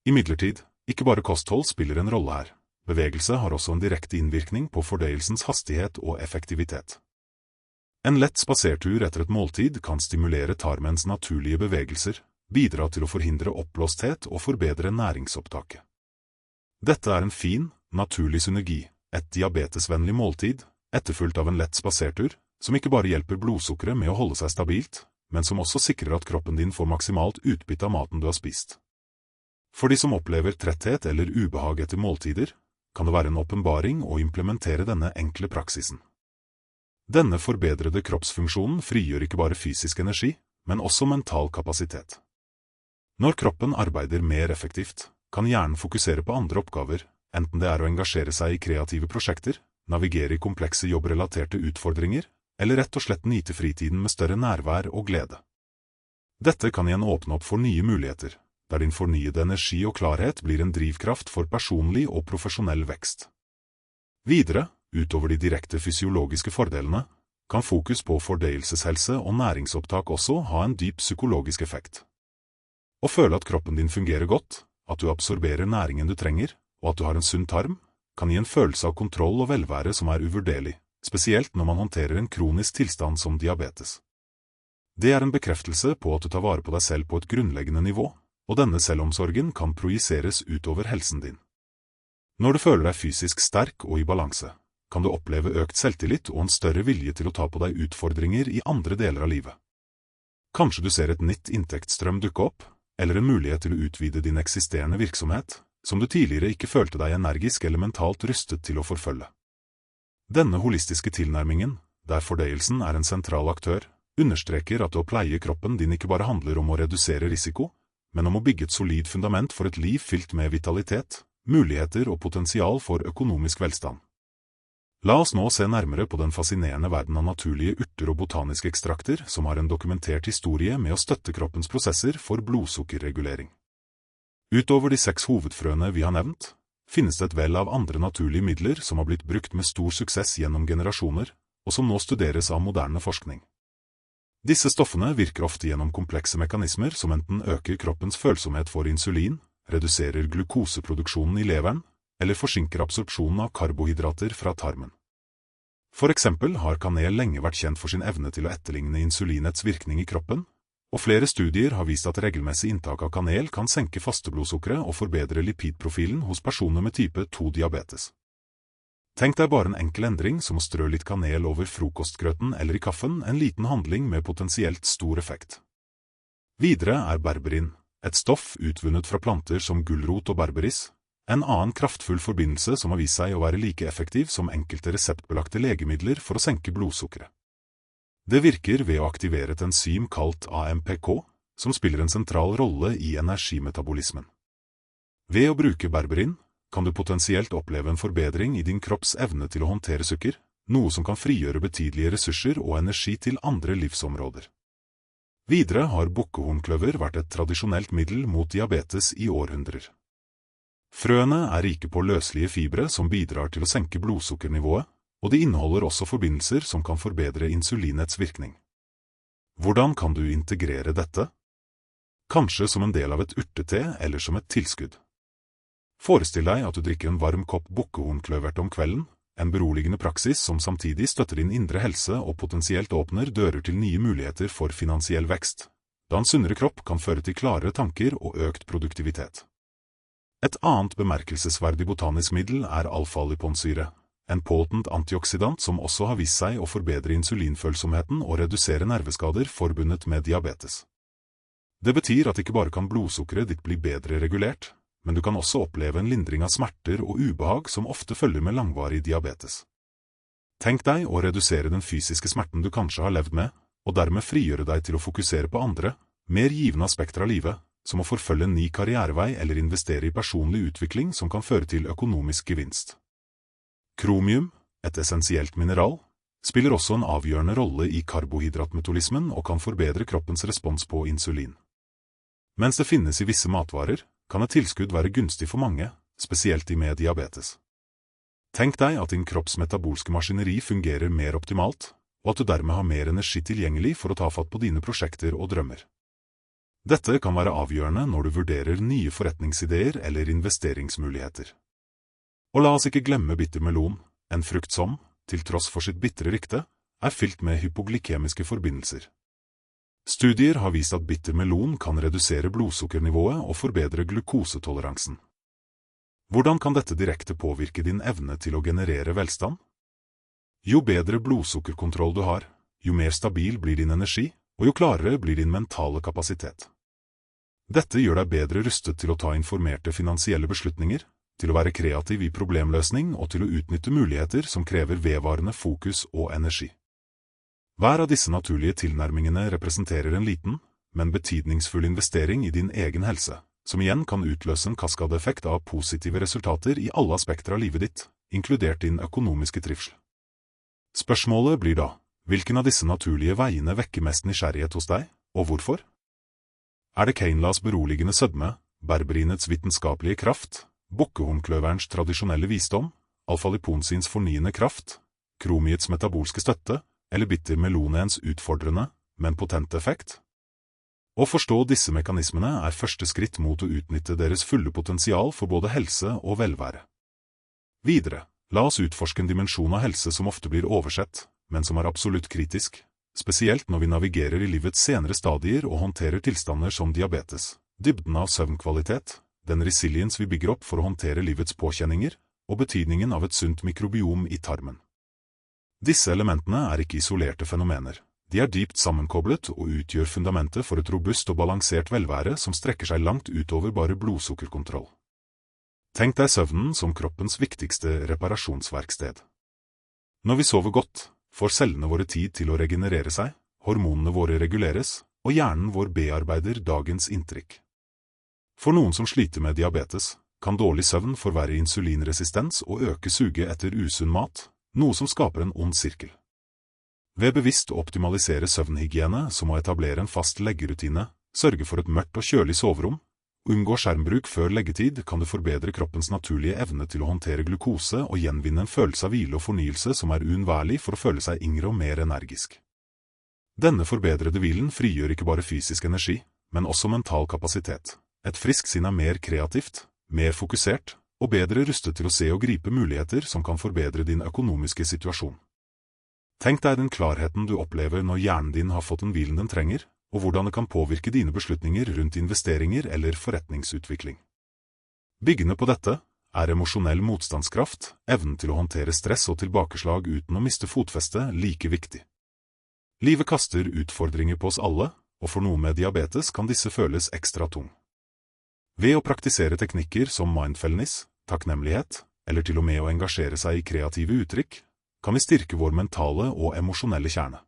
Imidlertid, ikke bare kosthold spiller en rolle her. Bevegelse har også en direkte innvirkning på fordøyelsens hastighet og effektivitet. En lett spasertur etter et måltid kan stimulere tarmens naturlige bevegelser, bidra til å forhindre oppblåsthet og forbedre næringsopptaket. Dette er en fin, naturlig synergi, et diabetesvennlig måltid, etterfulgt av en lett spasertur, som ikke bare hjelper blodsukkeret med å holde seg stabilt, men som også sikrer at kroppen din får maksimalt utbytte av maten du har spist. For de som opplever tretthet eller ubehag etter måltider, kan det være en åpenbaring å implementere denne enkle praksisen. Denne forbedrede kroppsfunksjonen frigjør ikke bare fysisk energi, men også mental kapasitet. Når kroppen arbeider mer effektivt, kan hjernen fokusere på andre oppgaver, enten det er å engasjere seg i kreative prosjekter, navigere i komplekse jobbrelaterte utfordringer, eller rett og slett nyte fritiden med større nærvær og glede. Dette kan igjen åpne opp for nye muligheter, der din fornyede energi og klarhet blir en drivkraft for personlig og profesjonell vekst. Videre, utover de direkte fysiologiske fordelene, kan fokus på fordøyelseshelse og næringsopptak også ha en dyp psykologisk effekt. Å føle at kroppen din fungerer godt, at du absorberer næringen du trenger, og at du har en sunn tarm, kan gi en følelse av kontroll og velvære som er uvurderlig, spesielt når man håndterer en kronisk tilstand som diabetes. Det er en bekreftelse på at du tar vare på deg selv på et grunnleggende nivå, og denne selvomsorgen kan projiseres utover helsen din. Når du føler deg fysisk sterk og i balanse, kan du oppleve økt selvtillit og en større vilje til å ta på deg utfordringer i andre deler av livet. Kanskje du ser et nytt inntektsstrøm dukke opp, eller en mulighet til å utvide din eksisterende virksomhet, som du tidligere ikke følte deg energisk eller mentalt rustet til å forfølge. Denne holistiske tilnærmingen, der fordøyelsen er en sentral aktør, understreker at å pleie kroppen din ikke bare handler om å redusere risiko, men om å bygge et solid fundament for et liv fylt med vitalitet, muligheter og potensial for økonomisk velstand. La oss nå se nærmere på den fascinerende verden av naturlige urter og botaniske ekstrakter som har en dokumentert historie med å støtte kroppens prosesser for blodsukkerregulering. Utover de 6 hovedfrøene vi har nevnt, finnes det et vell av andre naturlige midler som har blitt brukt med stor suksess gjennom generasjoner, og som nå studeres av moderne forskning. Disse stoffene virker ofte gjennom komplekse mekanismer som enten øker kroppens følsomhet for insulin, reduserer glukoseproduksjonen i leveren, eller forsinker absorpsjonen av karbohydrater fra tarmen. For eksempel har kanel lenge vært kjent for sin evne til å etterligne insulinets virkning i kroppen, og flere studier har vist at regelmessig inntak av kanel kan senke fasteblodsukkeret og forbedre lipidprofilen hos personer med type 2-diabetes. Tenk deg bare en enkel endring som å strø litt kanel over frokostgrøten eller i kaffen, en liten handling med potensielt stor effekt. Videre er berberin, et stoff utvunnet fra planter som gulrot og berberis, en annen kraftfull forbindelse som har vist seg å være like effektiv som enkelte reseptbelagte legemidler for å senke blodsukkeret. Det virker ved å aktivere et enzym kalt AMPK, som spiller en sentral rolle i energimetabolismen. Ved å bruke berberin kan du potensielt oppleve en forbedring i din kropps evne til å håndtere sukker, noe som kan frigjøre betydelige ressurser og energi til andre livsområder. Videre har bukkehornkløver vært et tradisjonelt middel mot diabetes i århundrer. Frøene er rike på løselige fibre som bidrar til å senke blodsukkernivået, og de inneholder også forbindelser som kan forbedre insulinets virkning. Hvordan kan du integrere dette? Kanskje som en del av et urtete eller som et tilskudd. Forestill deg at du drikker en varm kopp bukkehornkløvert om kvelden, en beroligende praksis som samtidig støtter din indre helse og potensielt åpner dører til nye muligheter for finansiell vekst, da en sunnere kropp kan føre til klarere tanker og økt produktivitet. Et annet bemerkelsesverdig botanisk middel er alfa-liponsyre, en potent antioksidant som også har vist seg å forbedre insulinfølsomheten og redusere nerveskader forbundet med diabetes. Det betyr at ikke bare kan blodsukkeret ditt bli bedre regulert, men du kan også oppleve en lindring av smerter og ubehag som ofte følger med langvarig diabetes. Tenk deg å redusere den fysiske smerten du kanskje har levd med, og dermed frigjøre deg til å fokusere på andre, mer givende aspekter av livet, som å forfølge en ny karrierevei eller investere i personlig utvikling som kan føre til økonomisk gevinst. Kromium, et essensielt mineral, spiller også en avgjørende rolle i karbohydratmetabolismen og kan forbedre kroppens respons på insulin. Mens det finnes i visse matvarer, kan et tilskudd være gunstig for mange, spesielt de med diabetes. Tenk deg at din kropps metabolske maskineri fungerer mer optimalt, og at du dermed har mer energi tilgjengelig for å ta fatt på dine prosjekter og drømmer. Dette kan være avgjørende når du vurderer nye forretningsideer eller investeringsmuligheter. Og la oss ikke glemme bittermelon, en frukt som, til tross for sitt bitre rykte, er fylt med hypoglykemiske forbindelser. Studier har vist at bitter melon kan redusere blodsukkernivået og forbedre glukosetoleransen. Hvordan kan dette direkte påvirke din evne til å generere velstand? Jo bedre blodsukkerkontroll du har, jo mer stabil blir din energi, og jo klarere blir din mentale kapasitet. Dette gjør deg bedre rustet til å ta informerte finansielle beslutninger, til å være kreativ i problemløsning og til å utnytte muligheter som krever vedvarende fokus og energi. Hver av disse naturlige tilnærmingene representerer en liten, men betydningsfull investering i din egen helse, som igjen kan utløse en kaskadeeffekt av positive resultater i alle aspekter av livet ditt, inkludert din økonomiske trivsel. Spørsmålet blir da, hvilken av disse naturlige veiene vekker mest nysgjerrighet hos deg, og hvorfor? Er det Keinlas beroligende sødme, berberinets vitenskapelige kraft, bukkehornkløverens tradisjonelle visdom, alfa-liponsins fornyende kraft, kromiets metabolske støtte, eller bitter melonens utfordrende, men potente effekt? Å forstå disse mekanismene er første skritt mot å utnytte deres fulle potensial for både helse og velvære. Videre, la oss utforske en dimensjon av helse som ofte blir oversett, men som er absolutt kritisk, spesielt når vi navigerer i livets senere stadier og håndterer tilstander som diabetes, dybden av søvnkvalitet, den resiliens vi bygger opp for å håndtere livets påkjenninger, og betydningen av et sunt mikrobiom i tarmen. Disse elementene er ikke isolerte fenomener. De er dypt sammenkoblet og utgjør fundamentet for et robust og balansert velvære som strekker seg langt utover bare blodsukkerkontroll. Tenk deg søvnen som kroppens viktigste reparasjonsverksted. Når vi sover godt, får cellene våre tid til å regenerere seg, hormonene våre reguleres, og hjernen vår bearbeider dagens inntrykk. For noen som sliter med diabetes, kan dårlig søvn forverre insulinresistens og øke suget etter usunn mat, noe som skaper en ond sirkel. Ved bevisst å optimalisere søvnhygiene som å etablere en fast leggerutine, sørge for et mørkt og kjølig soverom, unngå skjermbruk før leggetid kan du forbedre kroppens naturlige evne til å håndtere glukose og gjenvinne en følelse av hvile og fornyelse som er uunnværlig for å føle seg yngre og mer energisk. Denne forbedrede hvilen frigjør ikke bare fysisk energi, men også mental kapasitet. Et friskt sinn er mer kreativt, mer fokusert, og bedre rustet til å se og gripe muligheter som kan forbedre din økonomiske situasjon. Tenk deg den klarheten du opplever når hjernen din har fått den hvilen den trenger, og hvordan det kan påvirke dine beslutninger rundt investeringer eller forretningsutvikling. Byggende på dette er emosjonell motstandskraft, evnen til å håndtere stress og tilbakeslag uten å miste fotfestet, like viktig. Livet kaster utfordringer på oss alle, og for noen med diabetes kan disse føles ekstra tung. Ved å praktisere teknikker som mindfulness, takknemlighet, eller til og med å engasjere seg i kreative uttrykk, kan vi styrke vår mentale og emosjonelle kjerne.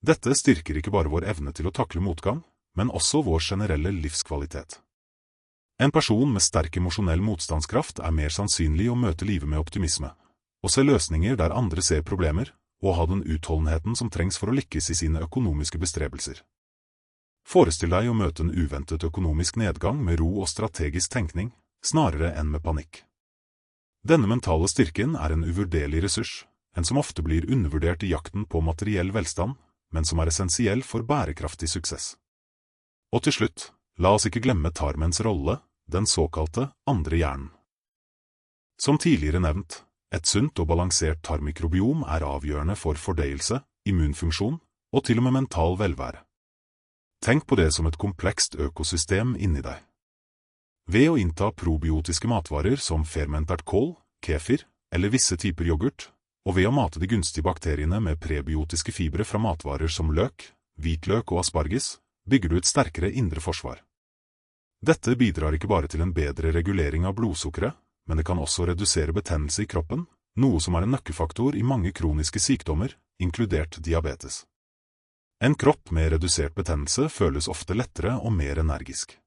Dette styrker ikke bare vår evne til å takle motgang, men også vår generelle livskvalitet. En person med sterk emosjonell motstandskraft er mer sannsynlig å møte livet med optimisme, og se løsninger der andre ser problemer, og ha den utholdenheten som trengs for å lykkes i sine økonomiske bestrebelser. Forestill deg å møte en uventet økonomisk nedgang med ro og strategisk tenkning, snarere enn med panikk. Denne mentale styrken er en uvurderlig ressurs, en som ofte blir undervurdert i jakten på materiell velstand, men som er essensiell for bærekraftig suksess. Og til slutt, la oss ikke glemme tarmens rolle, den såkalte andre hjernen. Som tidligere nevnt, et sunt og balansert tarmmikrobiom er avgjørende for fordøyelse, immunfunksjon og til og med mental velvære. Tenk på det som et komplekst økosystem inni deg. Ved å innta probiotiske matvarer som fermentert kål, kefir eller visse typer yoghurt, og ved å mate de gunstige bakteriene med prebiotiske fibre fra matvarer som løk, hvitløk og asparges, bygger du et sterkere indre forsvar. Dette bidrar ikke bare til en bedre regulering av blodsukkeret, men det kan også redusere betennelse i kroppen, noe som er en nøkkelfaktor i mange kroniske sykdommer, inkludert diabetes. En kropp med redusert betennelse føles ofte lettere og mer energisk.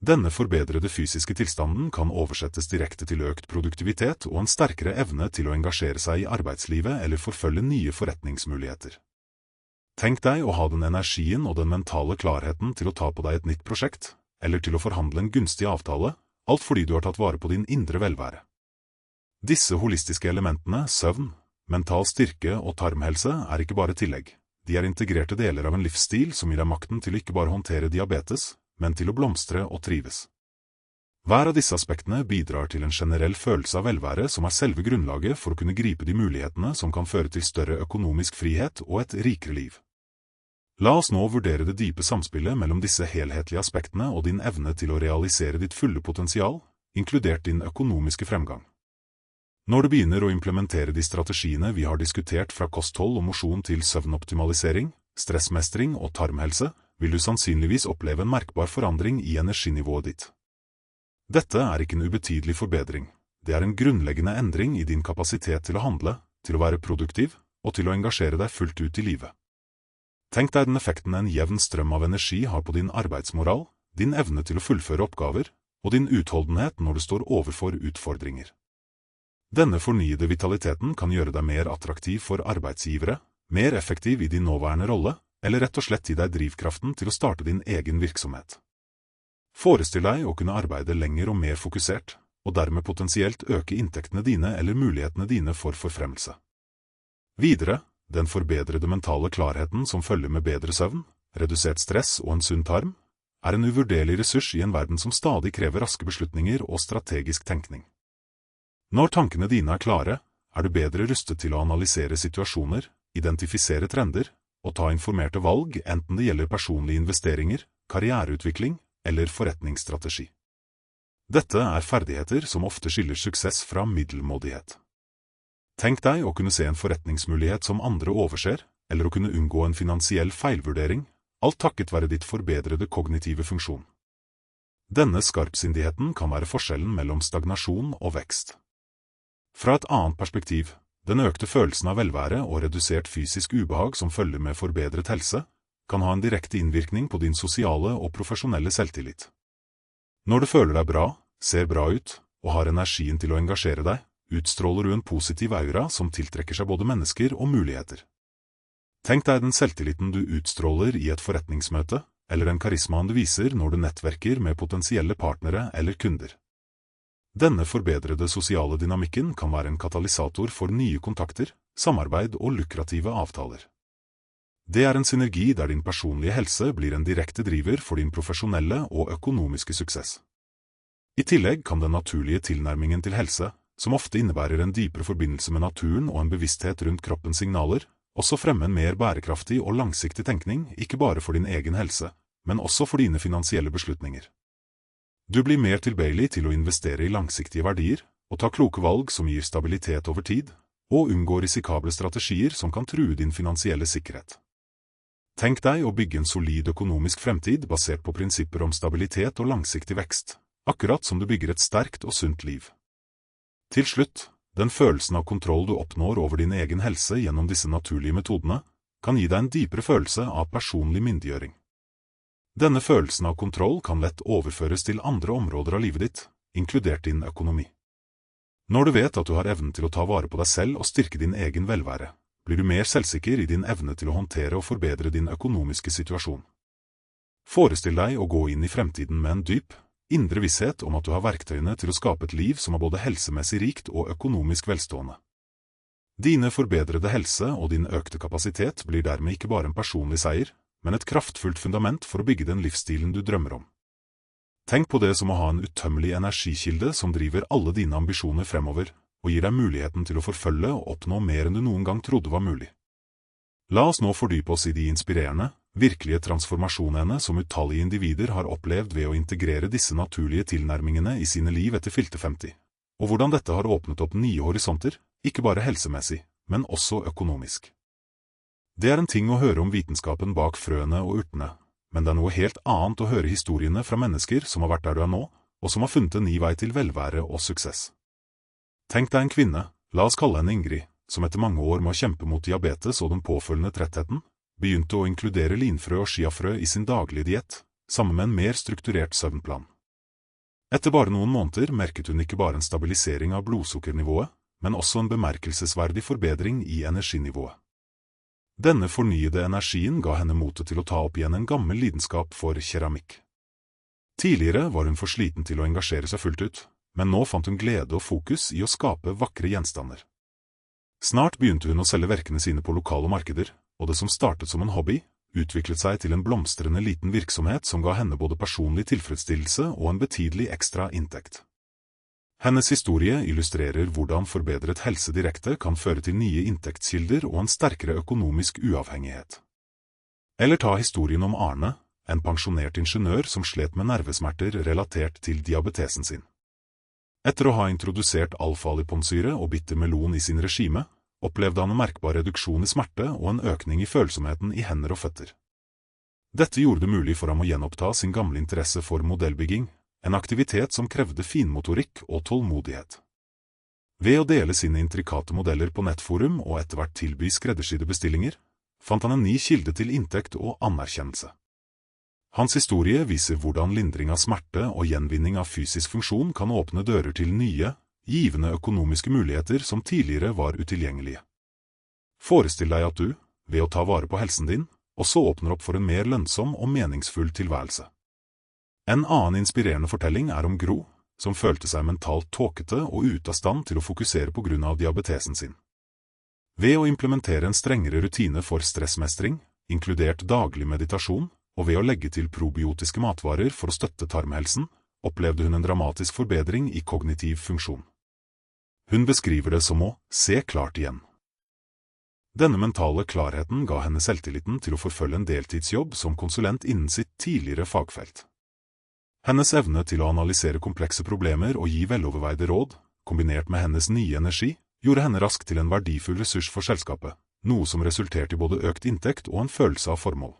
Denne forbedrede fysiske tilstanden kan oversettes direkte til økt produktivitet og en sterkere evne til å engasjere seg i arbeidslivet eller forfølge nye forretningsmuligheter. Tenk deg å ha den energien og den mentale klarheten til å ta på deg et nytt prosjekt, eller til å forhandle en gunstig avtale, alt fordi du har tatt vare på din indre velvære. Disse holistiske elementene, søvn, mental styrke og tarmhelse, er ikke bare tillegg. De er integrerte deler av en livsstil som gir deg makten til å ikke bare håndtere diabetes, men til å blomstre og trives. Hver av disse aspektene bidrar til en generell følelse av velvære som er selve grunnlaget for å kunne gripe de mulighetene som kan føre til større økonomisk frihet og et rikere liv. La oss nå vurdere det dype samspillet mellom disse helhetlige aspektene og din evne til å realisere ditt fulle potensial, inkludert din økonomiske fremgang. Når du begynner å implementere de strategiene vi har diskutert fra kosthold og mosjon til søvnoptimalisering, stressmestring og tarmhelse, vil du sannsynligvis oppleve en merkbar forandring i energinivået ditt. Dette er ikke en ubetydelig forbedring, det er en grunnleggende endring i din kapasitet til å handle, til å være produktiv og til å engasjere deg fullt ut i livet. Tenk deg den effekten en jevn strøm av energi har på din arbeidsmoral, din evne til å fullføre oppgaver, og din utholdenhet når du står overfor utfordringer. Denne fornyede vitaliteten kan gjøre deg mer attraktiv for arbeidsgivere, mer effektiv i din nåværende rolle, eller rett og slett gi deg drivkraften til å starte din egen virksomhet. Forestill deg å kunne arbeide lenger og mer fokusert, og dermed potensielt øke inntektene dine eller mulighetene dine for forfremmelse. Videre, den forbedrede mentale klarheten som følger med bedre søvn, redusert stress og en sunn tarm, er en uvurderlig ressurs i en verden som stadig krever raske beslutninger og strategisk tenkning. Når tankene dine er klare, er du bedre rustet til å analysere situasjoner, identifisere trender, og ta informerte valg enten det gjelder personlige investeringer, karriereutvikling eller forretningsstrategi. Dette er ferdigheter som ofte skiller suksess fra middelmådighet. Tenk deg å kunne se en forretningsmulighet som andre overser, eller å kunne unngå en finansiell feilvurdering, alt takket være ditt forbedrede kognitive funksjon. Denne skarpsindigheten kan være forskjellen mellom stagnasjon og vekst. Fra et annet perspektiv, den økte følelsen av velvære og redusert fysisk ubehag som følger med forbedret helse, kan ha en direkte innvirkning på din sosiale og profesjonelle selvtillit. Når du føler deg bra, ser bra ut, og har energien til å engasjere deg, utstråler du en positiv aura som tiltrekker seg både mennesker og muligheter. Tenk deg den selvtilliten du utstråler i et forretningsmøte, eller den karismaen du viser når du nettverker med potensielle partnere eller kunder. Denne forbedrede sosiale dynamikken kan være en katalysator for nye kontakter, samarbeid og lukrative avtaler. Det er en synergi der din personlige helse blir en direkte driver for din profesjonelle og økonomiske suksess. I tillegg kan den naturlige tilnærmingen til helse, som ofte innebærer en dypere forbindelse med naturen og en bevissthet rundt kroppens signaler, også fremme en mer bærekraftig og langsiktig tenkning, ikke bare for din egen helse, men også for dine finansielle beslutninger. Du blir mer tilbøyelig til å investere i langsiktige verdier, og ta kloke valg som gir stabilitet over tid, og unngå risikable strategier som kan true din finansielle sikkerhet. Tenk deg å bygge en solid økonomisk fremtid basert på prinsipper om stabilitet og langsiktig vekst, akkurat som du bygger et sterkt og sunt liv. Til slutt, den følelsen av kontroll du oppnår over din egen helse gjennom disse naturlige metodene, kan gi deg en dypere følelse av personlig myndiggjøring. Denne følelsen av kontroll kan lett overføres til andre områder av livet ditt, inkludert din økonomi. Når du vet at du har evnen til å ta vare på deg selv og styrke din egen velvære, blir du mer selvsikker i din evne til å håndtere og forbedre din økonomiske situasjon. Forestill deg å gå inn i fremtiden med en dyp, indre visshet om at du har verktøyene til å skape et liv som er både helsemessig rikt og økonomisk velstående. Dine forbedrede helse og din økte kapasitet blir dermed ikke bare en personlig seier, men et kraftfullt fundament for å bygge den livsstilen du drømmer om. Tenk på det som å ha en utømmelig energikilde som driver alle dine ambisjoner fremover, og gir deg muligheten til å forfølge og oppnå mer enn du noen gang trodde var mulig. La oss nå fordype oss i de inspirerende, virkelige transformasjonene som utallige individer har opplevd ved å integrere disse naturlige tilnærmingene i sine liv etter fylte 50, og hvordan dette har åpnet opp nye horisonter, ikke bare helsemessig, men også økonomisk. Det er en ting å høre om vitenskapen bak frøene og urtene, men det er noe helt annet å høre historiene fra mennesker som har vært der du er nå, og som har funnet en ny vei til velvære og suksess. Tenk deg en kvinne, la oss kalle henne Ingrid, som etter mange år med å kjempe mot diabetes og den påfølgende trettheten, begynte å inkludere linfrø og chiafrø i sin daglige diett, sammen med en mer strukturert søvnplan. Etter bare noen måneder merket hun ikke bare en stabilisering av blodsukkernivået, men også en bemerkelsesverdig forbedring i energinivået. Denne fornyede energien ga henne motet til å ta opp igjen en gammel lidenskap for keramikk. Tidligere var hun for sliten til å engasjere seg fullt ut, men nå fant hun glede og fokus i å skape vakre gjenstander. Snart begynte hun å selge verkene sine på lokale markeder, og det som startet som en hobby, utviklet seg til en blomstrende liten virksomhet som ga henne både personlig tilfredsstillelse og en betydelig ekstra inntekt. Hennes historie illustrerer hvordan forbedret helse direkte kan føre til nye inntektskilder og en sterkere økonomisk uavhengighet. Eller ta historien om Arne, en pensjonert ingeniør som slet med nervesmerter relatert til diabetesen sin. Etter å ha introdusert alfa-liponsyre og bitter melon i sin regime, opplevde han en merkbar reduksjon i smerte og en økning i følsomheten i hender og føtter. Dette gjorde det mulig for ham å gjenoppta sin gamle interesse for modellbygging, en aktivitet som krevde finmotorikk og tålmodighet. Ved å dele sine intrikate modeller på nettforum og etter hvert tilby skreddersydde bestillinger, fant han en ny kilde til inntekt og anerkjennelse. Hans historie viser hvordan lindring av smerte og gjenvinning av fysisk funksjon kan åpne dører til nye, givende økonomiske muligheter som tidligere var utilgjengelige. Forestill deg at du, ved å ta vare på helsen din, også åpner opp for en mer lønnsom og meningsfull tilværelse. En annen inspirerende fortelling er om Gro, som følte seg mentalt tåkete og ute av stand til å fokusere på grunn av diabetesen sin. Ved å implementere en strengere rutine for stressmestring, inkludert daglig meditasjon, og ved å legge til probiotiske matvarer for å støtte tarmhelsen, opplevde hun en dramatisk forbedring i kognitiv funksjon. Hun beskriver det som å se klart igjen. Denne mentale klarheten ga henne selvtilliten til å forfølge en deltidsjobb som konsulent innen sitt tidligere fagfelt. Hennes evne til å analysere komplekse problemer og gi veloverveide råd, kombinert med hennes nye energi, gjorde henne raskt til en verdifull ressurs for selskapet, noe som resulterte i både økt inntekt og en følelse av formål.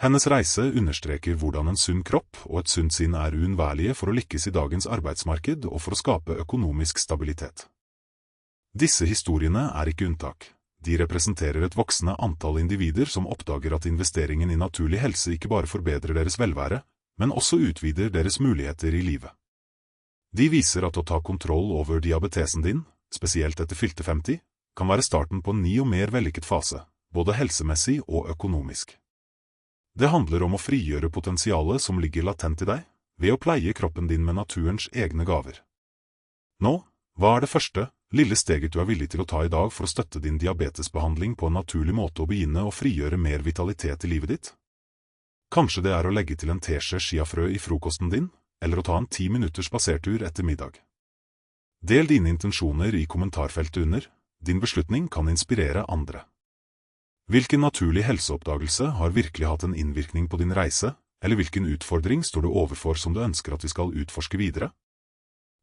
Hennes reise understreker hvordan en sunn kropp og et sunt sinn er uunnværlige for å lykkes i dagens arbeidsmarked og for å skape økonomisk stabilitet. Disse historiene er ikke unntak. De representerer et voksende antall individer som oppdager at investeringen i naturlig helse ikke bare forbedrer deres velvære, men også utvider deres muligheter i livet. De viser at å ta kontroll over diabetesen din, spesielt etter fylte 50, kan være starten på en ny og mer vellykket fase, både helsemessig og økonomisk. Det handler om å frigjøre potensialet som ligger latent i deg, ved å pleie kroppen din med naturens egne gaver. Nå, hva er det første, lille steget du er villig til å ta i dag for å støtte din diabetesbehandling på en naturlig måte og begynne å frigjøre mer vitalitet i livet ditt? Kanskje det er å legge til en teskje chiafrø i frokosten din, eller å ta en 10 minutters spasertur etter middag. Del dine intensjoner i kommentarfeltet under. Din beslutning kan inspirere andre. Hvilken naturlig helseoppdagelse har virkelig hatt en innvirkning på din reise, eller hvilken utfordring står du overfor som du ønsker at vi skal utforske videre?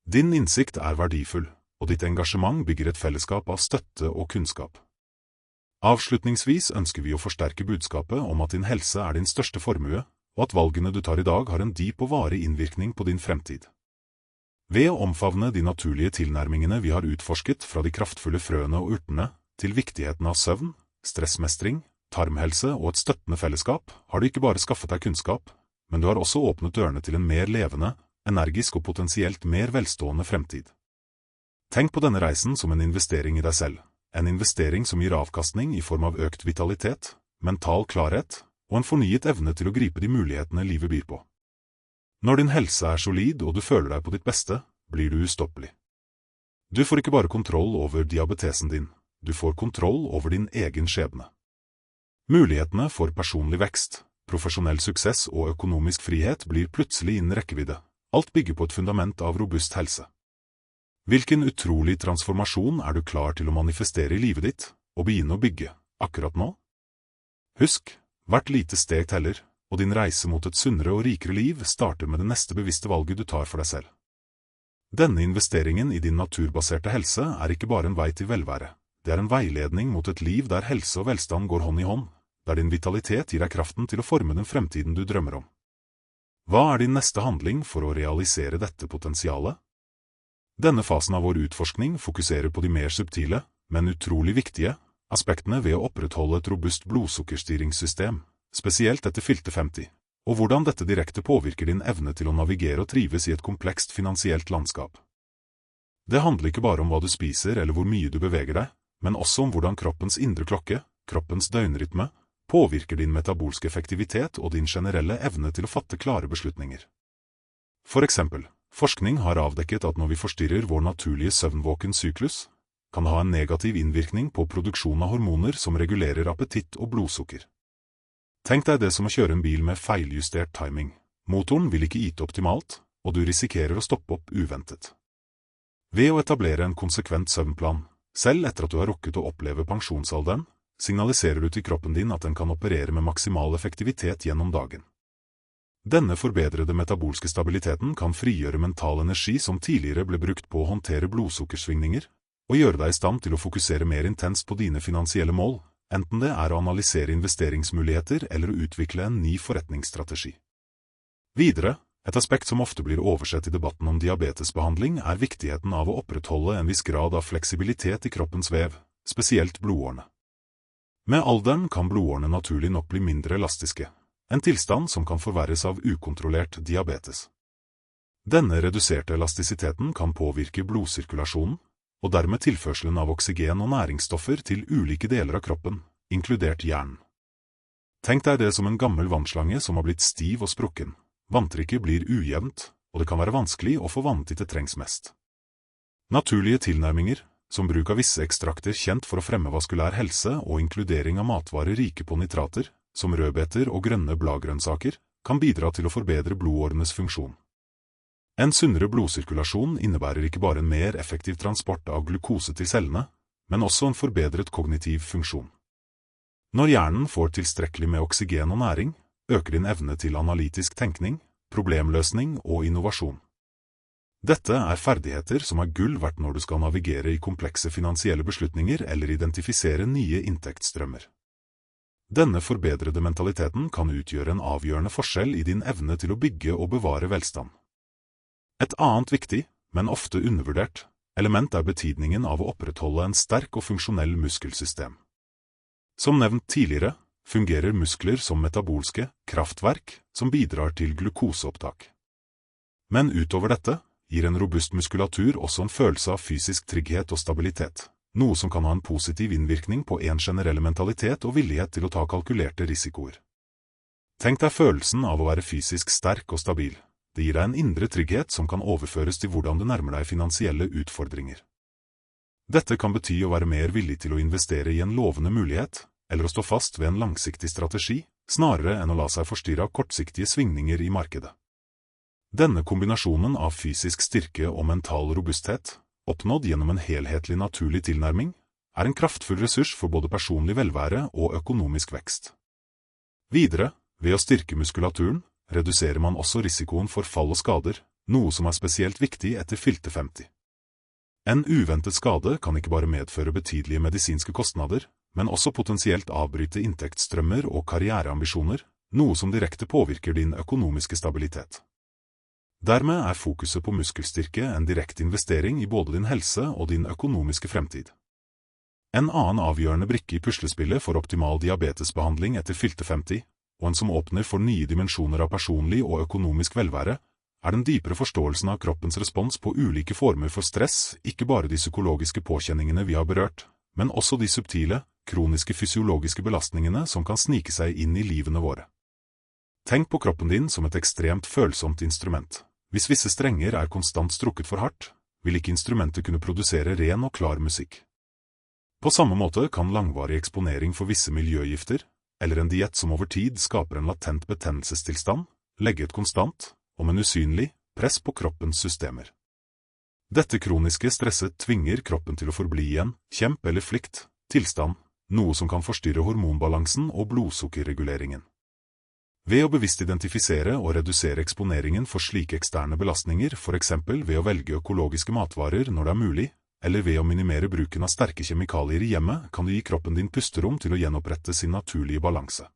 Din innsikt er verdifull, og ditt engasjement bygger et fellesskap av støtte og kunnskap. Avslutningsvis ønsker vi å forsterke budskapet om at din helse er din største formue, og at valgene du tar i dag har en dyp og varig innvirkning på din fremtid. Ved å omfavne de naturlige tilnærmingene vi har utforsket fra de kraftfulle frøene og urtene, til viktigheten av søvn, stressmestring, tarmhelse og et støttende fellesskap, har du ikke bare skaffet deg kunnskap, men du har også åpnet dørene til en mer levende, energisk og potensielt mer velstående fremtid. Tenk på denne reisen som en investering i deg selv, en investering som gir avkastning i form av økt vitalitet, mental klarhet og en fornyet evne til å gripe de mulighetene livet byr på. Når din helse er solid og du føler deg på ditt beste, blir du ustoppelig. Du får ikke bare kontroll over diabetesen din, du får kontroll over din egen skjebne. Mulighetene for personlig vekst, profesjonell suksess og økonomisk frihet blir plutselig innen rekkevidde. Alt bygger på et fundament av robust helse. Hvilken utrolig transformasjon er du klar til å manifestere i livet ditt, og begynne å bygge, akkurat nå? Husk, hvert lite steg teller, og din reise mot et sunnere og rikere liv starter med det neste bevisste valget du tar for deg selv. Denne investeringen i din naturbaserte helse er ikke bare en vei til velvære. Det er en veiledning mot et liv der helse og velstand går hånd i hånd, der din vitalitet gir deg kraften til å forme den fremtiden du drømmer om. Hva er din neste handling for å realisere dette potensialet? Denne fasen av vår utforskning fokuserer på de mer subtile, men utrolig viktige, aspektene ved å opprettholde et robust blodsukkerstyringssystem, spesielt etter fylte 50, og hvordan dette direkte påvirker din evne til å navigere og trives i et komplekst finansielt landskap. Det handler ikke bare om hva du spiser eller hvor mye du beveger deg, men også om hvordan kroppens indre klokke, kroppens døgnrytme, påvirker din metabolske effektivitet og din generelle evne til å fatte klare beslutninger. For eksempel, forskning har avdekket at når vi forstyrrer vår naturlige søvnvåkensyklus, kan det ha en negativ innvirkning på produksjon av hormoner som regulerer appetitt og blodsukker. Tenk deg det som å kjøre en bil med feiljustert timing. Motoren vil ikke yte optimalt, og du risikerer å stoppe opp uventet. Ved å etablere en konsekvent søvnplan, selv etter at du har rukket å oppleve pensjonsalderen, signaliserer du til kroppen din at den kan operere med maksimal effektivitet gjennom dagen. Denne forbedrede metabolske stabiliteten kan frigjøre mental energi som tidligere ble brukt på å håndtere blodsukkersvingninger, og gjøre deg i stand til å fokusere mer intenst på dine finansielle mål, enten det er å analysere investeringsmuligheter eller å utvikle en ny forretningsstrategi. Videre, et aspekt som ofte blir oversett i debatten om diabetesbehandling er viktigheten av å opprettholde en viss grad av fleksibilitet i kroppens vev, spesielt blodårene. Med alderen kan blodårene naturlig nok bli mindre elastiske, en tilstand som kan forverres av ukontrollert diabetes. Denne reduserte elastisiteten kan påvirke blodsirkulasjonen, og dermed tilførselen av oksygen og næringsstoffer til ulike deler av kroppen, inkludert hjernen. Tenk deg det som en gammel vannslange som har blitt stiv og sprukken. Vanntrykket blir ujevnt, og det kan være vanskelig å få vann dit det trengs mest. Naturlige tilnærminger, som bruk av visse ekstrakter kjent for å fremme vaskulær helse og inkludering av matvarer rike på nitrater, som rødbeter og grønne bladgrønnsaker, kan bidra til å forbedre blodårenes funksjon. En sunnere blodsirkulasjon innebærer ikke bare en mer effektiv transport av glukose til cellene, men også en forbedret kognitiv funksjon. Når hjernen får tilstrekkelig med oksygen og næring, øker din evne til analytisk tenkning, problemløsning og innovasjon. Dette er ferdigheter som er gull verdt når du skal navigere i komplekse finansielle beslutninger eller identifisere nye inntektsstrømmer. Denne forbedrede mentaliteten kan utgjøre en avgjørende forskjell i din evne til å bygge og bevare velstand. Et annet viktig, men ofte undervurdert, element er betydningen av å opprettholde en sterk og funksjonell muskelsystem. Som nevnt tidligere, fungerer muskler som metabolske kraftverk som bidrar til glukoseopptak. Men utover dette gir en robust muskulatur også en følelse av fysisk trygghet og stabilitet, noe som kan ha en positiv innvirkning på en generell mentalitet og villighet til å ta kalkulerte risikoer. Tenk deg følelsen av å være fysisk sterk og stabil. Det gir deg en indre trygghet som kan overføres til hvordan du nærmer deg finansielle utfordringer. Dette kan bety å være mer villig til å investere i en lovende mulighet, eller å stå fast ved en langsiktig strategi, snarere enn å la seg forstyrre av kortsiktige svingninger i markedet. Denne kombinasjonen av fysisk styrke og mental robusthet, oppnådd gjennom en helhetlig naturlig tilnærming, er en kraftfull ressurs for både personlig velvære og økonomisk vekst. Videre, ved å styrke muskulaturen, reduserer man også risikoen for fall og skader, noe som er spesielt viktig etter fylte 50. En uventet skade kan ikke bare medføre betydelige medisinske kostnader, men også potensielt avbryte inntektsstrømmer og karriereambisjoner, noe som direkte påvirker din økonomiske stabilitet. Dermed er fokuset på muskelstyrke en direkte investering i både din helse og din økonomiske fremtid. En annen avgjørende brikke i puslespillet for optimal diabetesbehandling etter fylte 50, og en som åpner for nye dimensjoner av personlig og økonomisk velvære, er den dypere forståelsen av kroppens respons på ulike former for stress, ikke bare de psykologiske påkjenningene vi har berørt, men også de subtile, kroniske fysiologiske belastningene som kan snike seg inn i livene våre. Tenk på kroppen din som et ekstremt følsomt instrument. Hvis visse strenger er konstant strukket for hardt, vil ikke instrumentet kunne produsere ren og klar musikk. På samme måte kan langvarig eksponering for visse miljøgifter, eller en diett som over tid skaper en latent betennelsestilstand, legge et konstant, om en usynlig, press på kroppens systemer. Dette kroniske stresset tvinger kroppen til å forbli i en kjemp- eller flykt-tilstand, noe som kan forstyrre hormonbalansen og blodsukkerreguleringen. Ved å bevisst identifisere og redusere eksponeringen for slike eksterne belastninger, for eksempel ved å velge økologiske matvarer når det er mulig, eller ved å minimere bruken av sterke kjemikalier i hjemmet, kan du gi kroppen din pusterom til å gjenopprette sin naturlige balanse.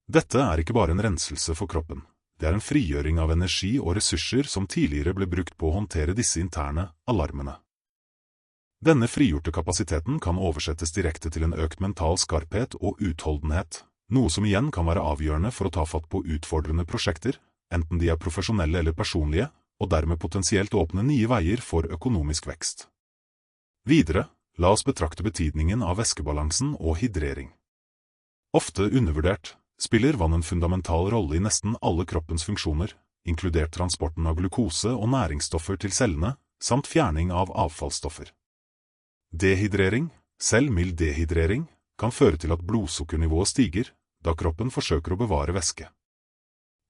Dette er ikke bare en renselse for kroppen. Det er en frigjøring av energi og ressurser som tidligere ble brukt på å håndtere disse interne alarmene. Denne frigjorte kapasiteten kan oversettes direkte til en økt mental skarphet og utholdenhet, noe som igjen kan være avgjørende for å ta fatt på utfordrende prosjekter, enten de er profesjonelle eller personlige, og dermed potensielt åpne nye veier for økonomisk vekst. Videre, la oss betrakte betydningen av væskebalansen og hydrering. Ofte undervurdert, spiller vann en fundamental rolle i nesten alle kroppens funksjoner, inkludert transporten av glukose og næringsstoffer til cellene, samt fjerning av avfallsstoffer. Dehydrering, selv mild dehydrering, kan føre til at blodsukkernivået stiger, da kroppen forsøker å bevare væske.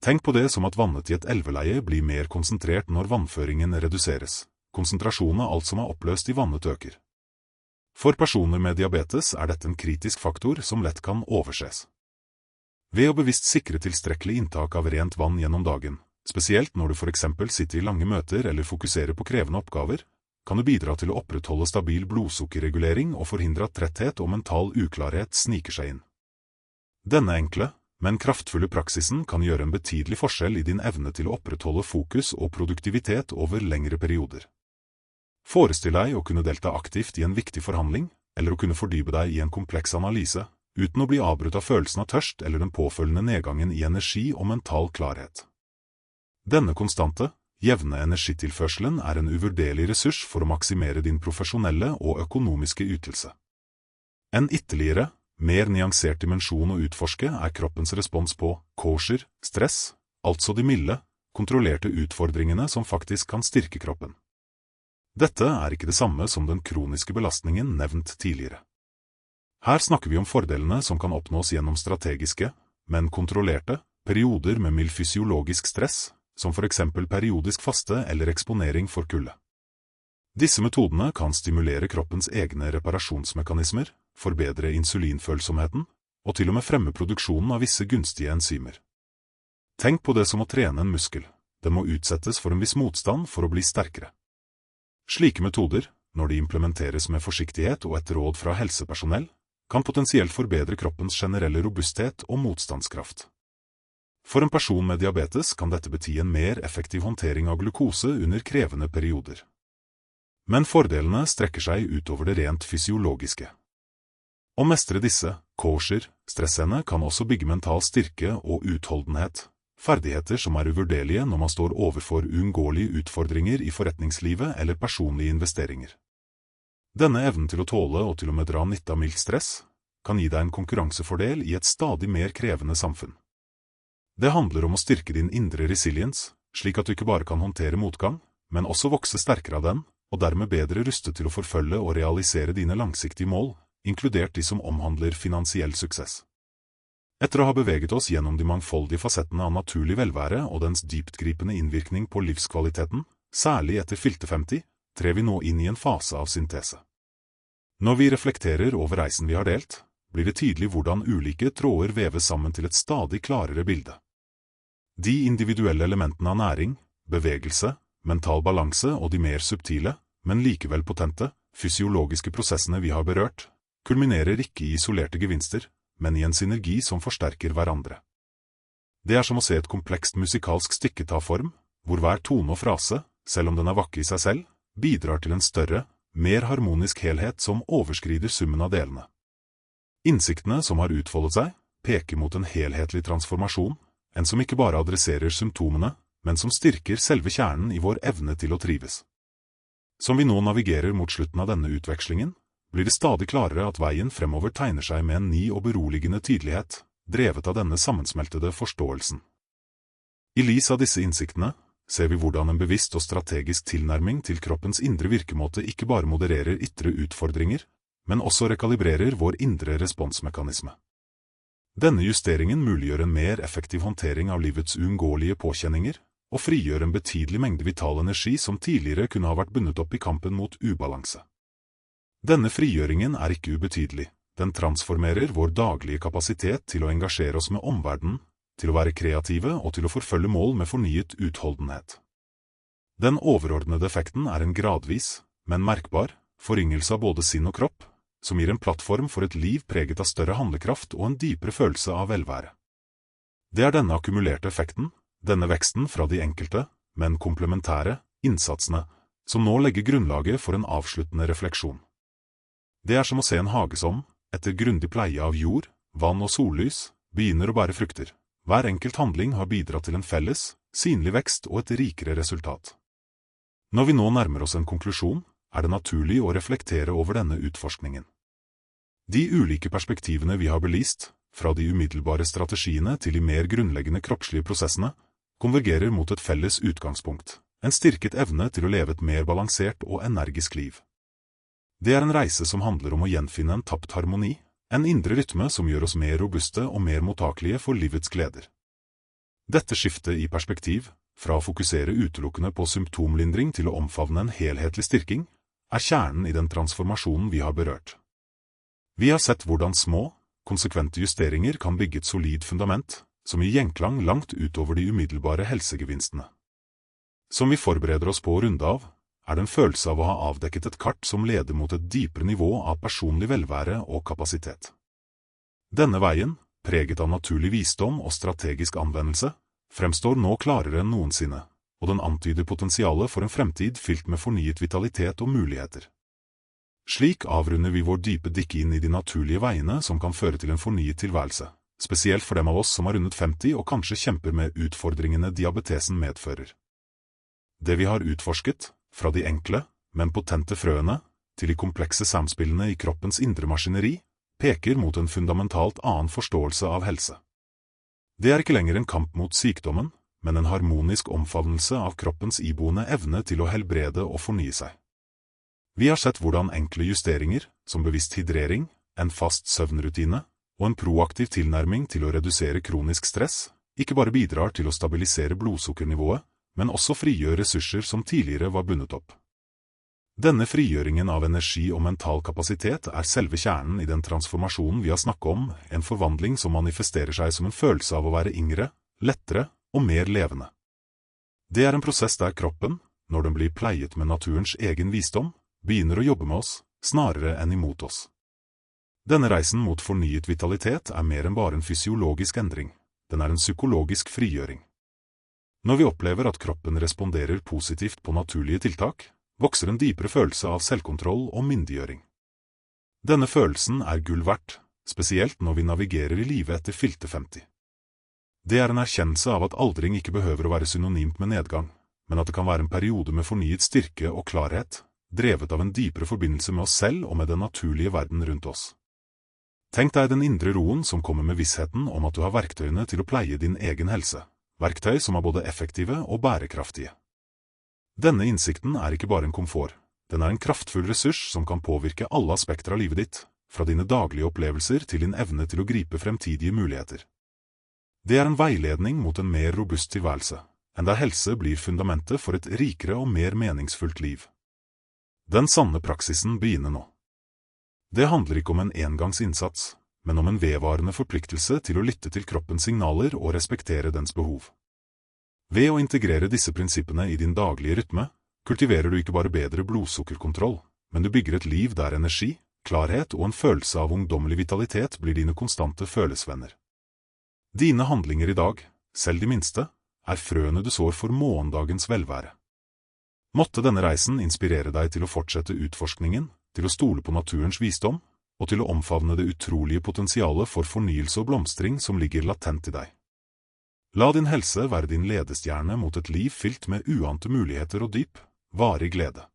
Tenk på det som at vannet i et elveleie blir mer konsentrert når vannføringen reduseres. Konsentrasjonen av alt som er oppløst i vannet øker. For personer med diabetes er dette en kritisk faktor som lett kan overses. Ved å bevisst sikre tilstrekkelig inntak av rent vann gjennom dagen, spesielt når du for eksempel sitter i lange møter eller fokuserer på krevende oppgaver, kan du bidra til å opprettholde stabil blodsukkerregulering og forhindre at tretthet og mental uklarhet sniker seg inn. Denne enkle, men kraftfulle praksisen kan gjøre en betydelig forskjell i din evne til å opprettholde fokus og produktivitet over lengre perioder. Forestill deg å kunne delta aktivt i en viktig forhandling, eller å kunne fordype deg i en kompleks analyse, uten å bli avbrutt av følelsen av tørst eller den påfølgende nedgangen i energi og mental klarhet. Denne konstante, jevne energitilførselen er en uvurderlig ressurs for å maksimere din profesjonelle og økonomiske ytelse. En ytterligere, mer nyansert dimensjon å utforske er kroppens respons på kosher, stress, altså de milde, kontrollerte utfordringene som faktisk kan styrke kroppen. Dette er ikke det samme som den kroniske belastningen nevnt tidligere. Her snakker vi om fordelene som kan oppnås gjennom strategiske, men kontrollerte, perioder med mild fysiologisk stress, som for eksempel periodisk faste eller eksponering for kulde. Disse metodene kan stimulere kroppens egne reparasjonsmekanismer, forbedre insulinfølsomheten, og til og med fremme produksjonen av visse gunstige enzymer. Tenk på det som å trene en muskel. Den må utsettes for en viss motstand for å bli sterkere. Slike metoder, når de implementeres med forsiktighet og etter råd fra helsepersonell, kan potensielt forbedre kroppens generelle robusthet og motstandskraft. For en person med diabetes kan dette bety en mer effektiv håndtering av glukose under krevende perioder. Men fordelene strekker seg utover det rent fysiologiske. Å mestre disse, kosher, stressene kan også bygge mental styrke og utholdenhet, ferdigheter som er uvurderlige når man står overfor uunngåelige utfordringer i forretningslivet eller personlige investeringer. Denne evnen til å tåle og til og med dra nytte av mildt stress kan gi deg en konkurransefordel i et stadig mer krevende samfunn. Det handler om å styrke din indre resiliens, slik at du ikke bare kan håndtere motgang, men også vokse sterkere av den, og dermed bedre rustet til å forfølge og realisere dine langsiktige mål, inkludert de som omhandler finansiell suksess. Etter å ha beveget oss gjennom de mangfoldige fasettene av naturlig velvære og dens dyptgripende innvirkning på livskvaliteten, særlig etter fylte 50, trer vi nå inn i en fase av syntese. Når vi reflekterer over reisen vi har delt, blir det tydelig hvordan ulike tråder veves sammen til et stadig klarere bilde. De individuelle elementene av næring, bevegelse, mental balanse og de mer subtile, men likevel potente, fysiologiske prosessene vi har berørt, kulminerer ikke i isolerte gevinster, men i en synergi som forsterker hverandre. Det er som å se et komplekst musikalsk stykke ta form, hvor hver tone og frase, selv om den er vakker i seg selv, bidrar til en større, mer harmonisk helhet som overskrider summen av delene. Innsiktene som har utfoldet seg, peker mot en helhetlig transformasjon, en som ikke bare adresserer symptomene, men som styrker selve kjernen i vår evne til å trives. Som vi nå navigerer mot slutten av denne utvekslingen, blir det stadig klarere at veien fremover tegner seg med en ny og beroligende tydelighet, drevet av denne sammensmeltede forståelsen. I lys av disse innsiktene, ser vi hvordan en bevisst og strategisk tilnærming til kroppens indre virkemåte ikke bare modererer ytre utfordringer, men også rekalibrerer vår indre responsmekanisme. Denne justeringen muliggjør en mer effektiv håndtering av livets uunngåelige påkjenninger, og frigjør en betydelig mengde vital energi som tidligere kunne ha vært bundet opp i kampen mot ubalanse. Denne frigjøringen er ikke ubetydelig. Den transformerer vår daglige kapasitet til å engasjere oss med omverdenen, til å være kreative og til å forfølge mål med fornyet utholdenhet. Den overordnede effekten er en gradvis, men merkbar, foryngelse av både sinn og kropp, som gir en plattform for et liv preget av større handlekraft og en dypere følelse av velvære. Det er denne akkumulerte effekten, denne veksten fra de enkelte, men komplementære, innsatsene, som nå legger grunnlaget for en avsluttende refleksjon. Det er som å se en hage som, etter grundig pleie av jord, vann og sollys, begynner å bære frukter. Hver enkelt handling har bidratt til en felles, synlig vekst og et rikere resultat. Når vi nå nærmer oss en konklusjon, er det naturlig å reflektere over denne utforskningen. De ulike perspektivene vi har belyst, fra de umiddelbare strategiene til de mer grunnleggende kroppslige prosessene, konvergerer mot et felles utgangspunkt, en styrket evne til å leve et mer balansert og energisk liv. Det er en reise som handler om å gjenfinne en tapt harmoni, en indre rytme som gjør oss mer robuste og mer mottakelige for livets gleder. Dette skiftet i perspektiv, fra å fokusere utelukkende på symptomlindring til å omfavne en helhetlig styrking, er kjernen i den transformasjonen vi har berørt. Vi har sett hvordan små, konsekvente justeringer kan bygge et solid fundament, som gir gjenklang langt utover de umiddelbare helsegevinstene. Som vi forbereder oss på å runde av, er det en følelse av å ha avdekket et kart som leder mot et dypere nivå av personlig velvære og kapasitet. Denne veien, preget av naturlig visdom og strategisk anvendelse, fremstår nå klarere enn noensinne, og den antyder potensialet for en fremtid fylt med fornyet vitalitet og muligheter. Slik avrunder vi vår dype dykk inn i de naturlige veiene som kan føre til en fornyet tilværelse, spesielt for dem av oss som har rundet 50 og kanskje kjemper med utfordringene diabetesen medfører. Det vi har utforsket, fra de enkle, men potente frøene, til de komplekse samspillene i kroppens indre maskineri, peker mot en fundamentalt annen forståelse av helse. Det er ikke lenger en kamp mot sykdommen, men en harmonisk omfavnelse av kroppens iboende evne til å helbrede og fornye seg. Vi har sett hvordan enkle justeringer, som bevisst hydrering, en fast søvnrutine, og en proaktiv tilnærming til å redusere kronisk stress, ikke bare bidrar til å stabilisere blodsukkernivået, men også frigjør ressurser som tidligere var bundet opp. Denne frigjøringen av energi og mental kapasitet er selve kjernen i den transformasjonen vi har snakket om, en forvandling som manifesterer seg som en følelse av å være yngre, lettere og mer levende. Det er en prosess der kroppen, når den blir pleiet med naturens egen visdom, begynner å jobbe med oss, snarere enn imot oss. Denne reisen mot fornyet vitalitet er mer enn bare en fysiologisk endring, den er en psykologisk frigjøring. Når vi opplever at kroppen responderer positivt på naturlige tiltak, vokser en dypere følelse av selvkontroll og myndiggjøring. Denne følelsen er gull verdt, spesielt når vi navigerer i livet etter fylte 50. Det er en erkjennelse av at aldring ikke behøver å være synonymt med nedgang, men at det kan være en periode med fornyet styrke og klarhet, drevet av en dypere forbindelse med oss selv og med den naturlige verden rundt oss. Tenk deg den indre roen som kommer med vissheten om at du har verktøyene til å pleie din egen helse, verktøy som er både effektive og bærekraftige. Denne innsikten er ikke bare en komfort, den er en kraftfull ressurs som kan påvirke alle aspekter av livet ditt, fra dine daglige opplevelser til din evne til å gripe fremtidige muligheter. Det er en veiledning mot en mer robust tilværelse, enn der helse blir fundamentet for et rikere og mer meningsfullt liv. Den sanne praksisen begynner nå. Det handler ikke om en engangsinnsats, men om en vedvarende forpliktelse til å lytte til kroppens signaler og respektere dens behov. Ved å integrere disse prinsippene i din daglige rytme, kultiverer du ikke bare bedre blodsukkerkontroll, men du bygger et liv der energi, klarhet og en følelse av ungdommelig vitalitet blir dine konstante følesvenner. Dine handlinger i dag, selv de minste, er frøene du sår for morgendagens velvære. Måtte denne reisen inspirere deg til å fortsette utforskningen, til å stole på naturens visdom, og til å omfavne det utrolige potensialet for fornyelse og blomstring som ligger latent i deg. La din helse være din ledestjerne mot et liv fylt med uante muligheter og dyp, varig glede.